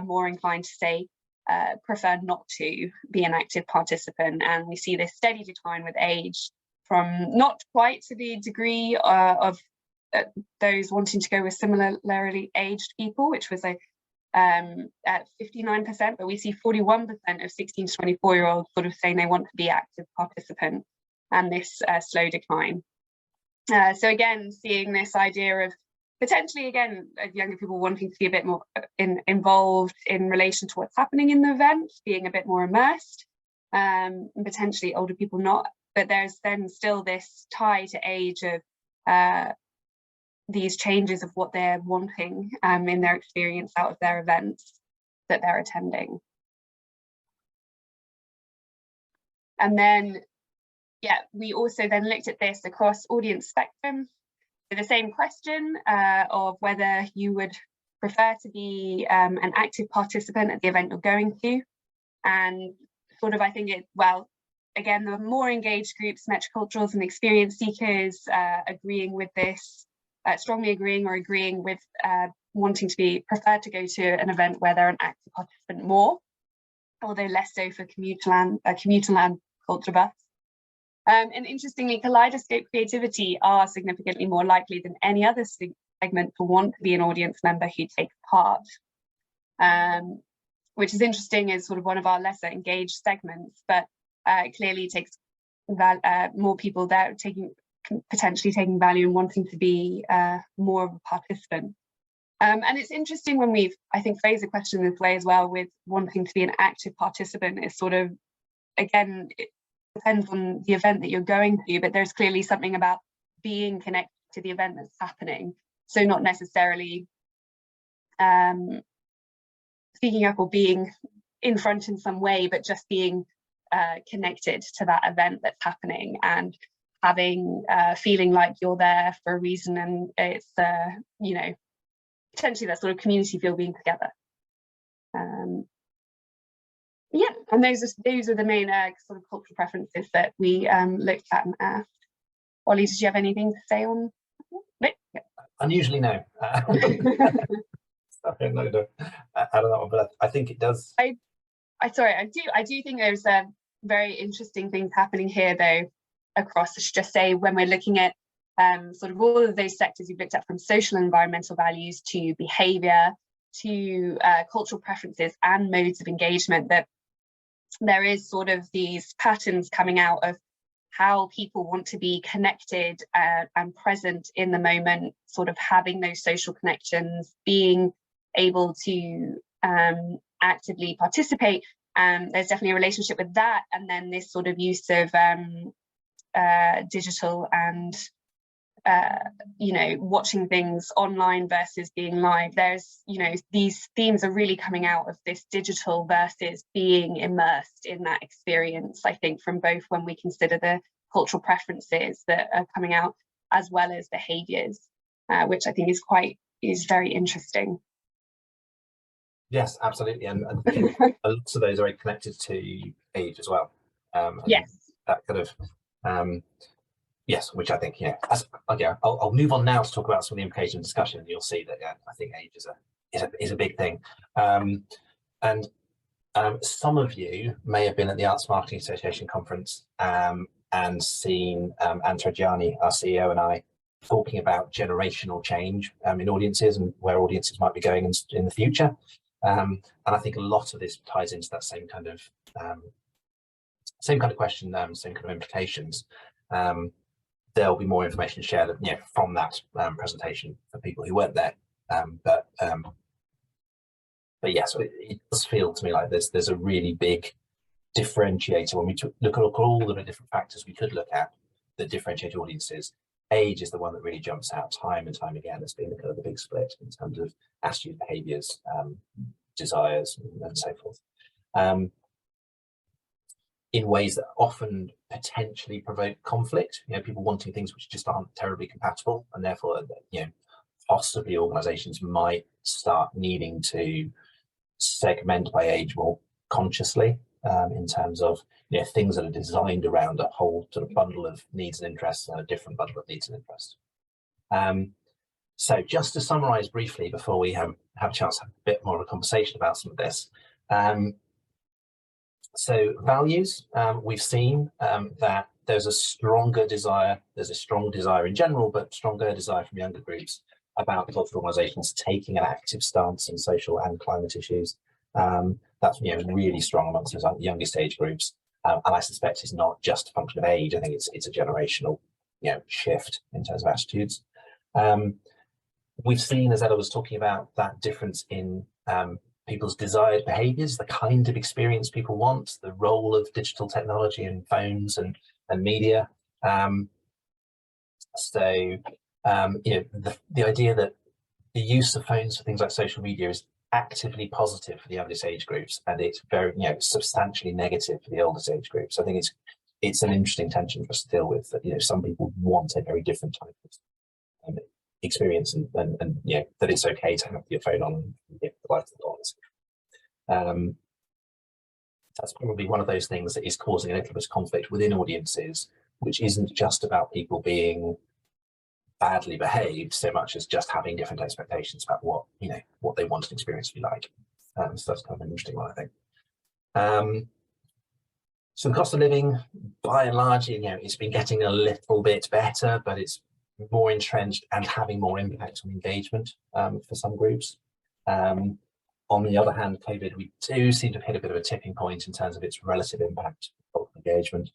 more inclined to say prefer not to be an active participant. And we see this steady decline with age, from not quite to the degree of those wanting to go with similarly aged people, which was at 59%, but we see 41% of 16 to 24-year-olds sort of saying they want to be active participants, and this slow decline. So again, seeing this idea of potentially, again, younger people wanting to be a bit more involved in relation to what's happening in the event, being a bit more immersed, and potentially older people not. But there's then still this tie to age of these changes of what they're wanting in their experience out of their events that they're attending. And then, we also then looked at this across audience spectrum. So the same question of whether you would prefer to be an active participant at the event you're going to. And sort of, I think again, the more engaged groups, metroculturals and experience seekers, agreeing with this, strongly agreeing or agreeing with wanting to be preferred to go to an event where they're an active participant more, although less so for commuter land culture buffs. And interestingly, kaleidoscope creativity are significantly more likely than any other segment to want to be an audience member who takes part, which is interesting as sort of one of our lesser engaged segments, but clearly takes more people there potentially taking value and wanting to be more of a participant. And it's interesting when we've, I think, phrased the question this way as well, with wanting to be an active participant. Is sort of, again, it depends on the event that you're going to, but there's clearly something about being connected to the event that's happening. So not necessarily speaking up or being in front in some way, but just being connected to that event that's happening and having feeling like you're there for a reason, and it's potentially that sort of community feel, being together. And those are the main sort of cultural preferences that we looked at and asked. Ollie, did you have anything to say on? No? Yeah. Unusually, no. Sorry, no, I don't know, but I think it does. I do think there's very interesting things happening here, though, across, I should just say, when we're looking at sort of all of those sectors we've looked at, from social and environmental values to behaviour to cultural preferences and modes of engagement, that there is sort of these patterns coming out of how people want to be connected and present in the moment, sort of having those social connections, being able to actively participate. There's definitely a relationship with that, and then this sort of use of digital and watching things online versus being live. There's these themes are really coming out of this digital versus being immersed in that experience, I think, from both when we consider the cultural preferences that are coming out as well as behaviours. which I think is very interesting. Yes, absolutely, and lots of those are very connected to age as well. Yes, that kind of yes, which I think, I'll move on now to talk about some of the implications of discussion, and you'll see that I think age is a big thing. And some of you may have been at the Arts Marketing Association conference and seen Anne Reggiani, our CEO, and I talking about generational change in audiences and where audiences might be going in the future. And I think a lot of this ties into that same kind of question, same kind of implications. There'll be more information shared, from that presentation for people who weren't there. But yeah, so it does feel to me like there's a really big differentiator when we look at all the different factors we could look at that differentiate audiences. Age is the one that really jumps out time and time again as being the kind of the big split in terms of attitude, behaviours, desires, and so forth. In ways that often potentially provoke conflict, people wanting things which just aren't terribly compatible, and therefore, possibly organisations might start needing to segment by age more consciously, in terms of things that are designed around a whole sort of bundle of needs and interests and a different bundle of needs and interests. So just to summarise briefly before we have a chance to have a bit more of a conversation about some of this. So values, we've seen that there's a strong desire in general, but stronger desire from younger groups about cultural organisations taking an active stance on social and climate issues. That's really strong amongst those youngest age groups, and I suspect it's not just a function of age. I think it's a generational shift in terms of attitudes. We've seen, as Ella was talking about, that difference in people's desired behaviours, the kind of experience people want, the role of digital technology and phones and media. So the idea that the use of phones for things like social media is actively positive for the youngest age groups, and it's very substantially negative for the oldest age groups. I think it's an interesting tension for us to deal with. That some people want a very different type of experience, and that it's okay to have your phone on and the lights on. That's probably one of those things that is causing a little bit of conflict within audiences, which isn't just about people being badly behaved so much as just having different expectations about what they want an experience to be like. So that's kind of an interesting one, I think. So the cost of living, by and large, it's been getting a little bit better, but it's more entrenched and having more impact on engagement for some groups. On the other hand, COVID, we do seem to have hit a bit of a tipping point in terms of its relative impact on engagement.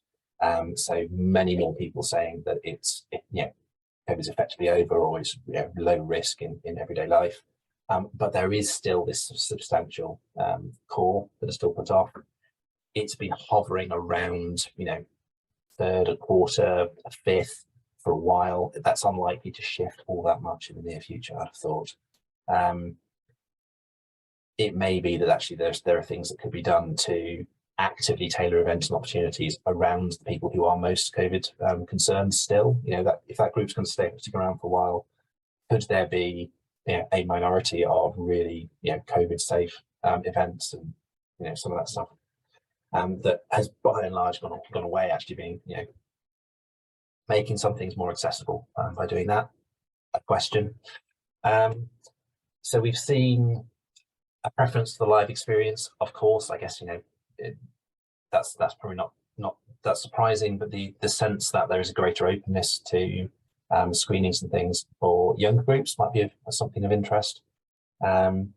So many more people saying that COVID is effectively over, or is low risk in everyday life. But there is still this substantial core that is still put off. It's been hovering around, third, a quarter, a fifth for a while. That's unlikely to shift all that much in the near future, I'd have thought. It may be that actually there are things that could be done to actively tailor events and opportunities around the people who are most COVID concerned still. That if that group's going to stick around for a while, could there be a minority of really COVID safe events and some of that stuff that has by and large gone away, actually being making some things more accessible by doing that? A question. So we've seen a preference to the live experience, of course. I guess that's probably not that surprising, but the sense that there is a greater openness to screenings and things for younger groups might be something of interest. And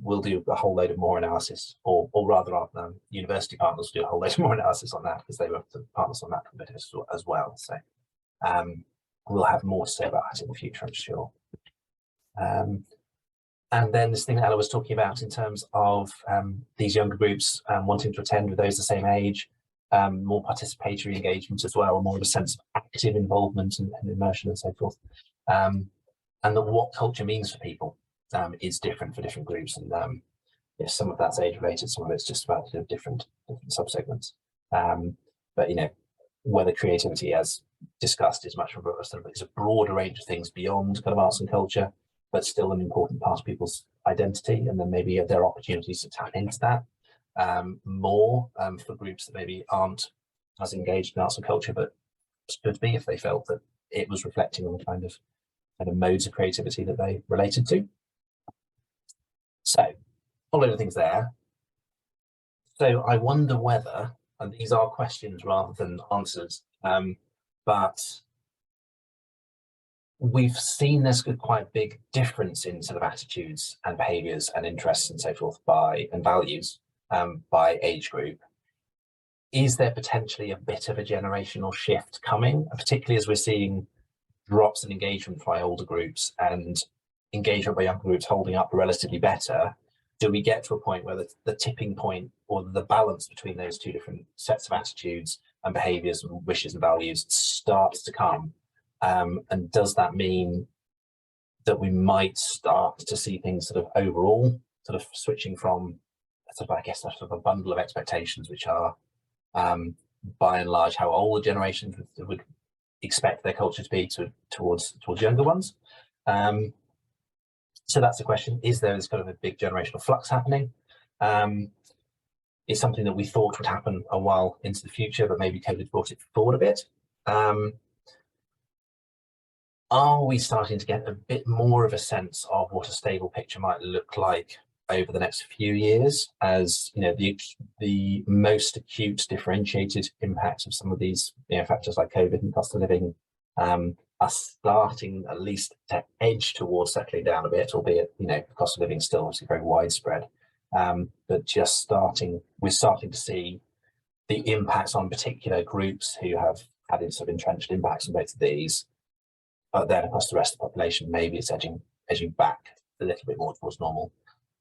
we'll do a whole load of more analysis, or rather our university partners will do a whole load of more analysis on that, because they were the partners on that bit as well. So we'll have more to say about that in the future, I'm sure. And then this thing that Ella was talking about in terms of these younger groups wanting to attend with those the same age, more participatory engagement as well, more of a sense of active involvement and immersion and so forth. And that what culture means for people is different for different groups. And some of that's age related, some of it's just about different subsegments. But whether creativity as discussed is much of a sort of, it's a broader range of things beyond kind of arts and culture, but still an important part of people's identity. And then maybe there are opportunities to tap into that more for groups that maybe aren't as engaged in arts and culture, but could be if they felt that it was reflecting on the kind of modes of creativity that they related to. So, a lot of things there. So I wonder whether, and these are questions rather than answers, but we've seen there's quite a big difference in sort of attitudes and behaviours and interests and so forth and values by age group. Is there potentially a bit of a generational shift coming, particularly as we're seeing drops in engagement by older groups and engagement by younger groups holding up relatively better? Do we get to a point where the tipping point or the balance between those two different sets of attitudes and behaviours and wishes and values starts to come? And does that mean that we might start to see things sort of overall sort of switching from sort of, I guess, sort of a bundle of expectations, which are by and large how older generations would expect their culture to be towards younger ones? So that's the question. Is there this kind of a big generational flux happening? It's something that we thought would happen a while into the future, but maybe COVID brought it forward a bit. Are we starting to get a bit more of a sense of what a stable picture might look like over the next few years, as you know, the most acute differentiated impacts of some of these factors like COVID and cost of living are starting at least to edge towards settling down a bit, albeit the cost of living is still obviously very widespread, but we're starting to see the impacts on particular groups who have had sort of entrenched impacts on both of these, but then across the rest of the population maybe it's edging back a little bit more towards normal.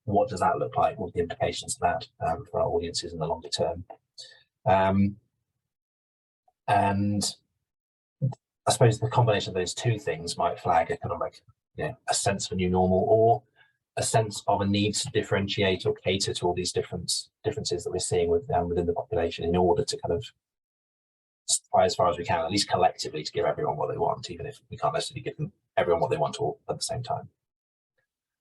What does that look like? What are the implications of that for our audiences in the longer term? And I suppose the combination of those two things might flag a kind of like a sense of a new normal, or a sense of a need to differentiate or cater to all these differences that we're seeing within the population, in order to kind of try as far as we can, at least collectively, to give everyone what they want, even if we can't necessarily give them everyone what they want all at the same time.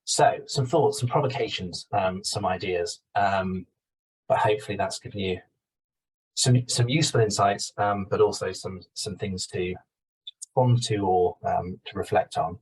So some thoughts, some provocations, some ideas, but hopefully that's given you some useful insights, but also some things to respond to or to reflect on.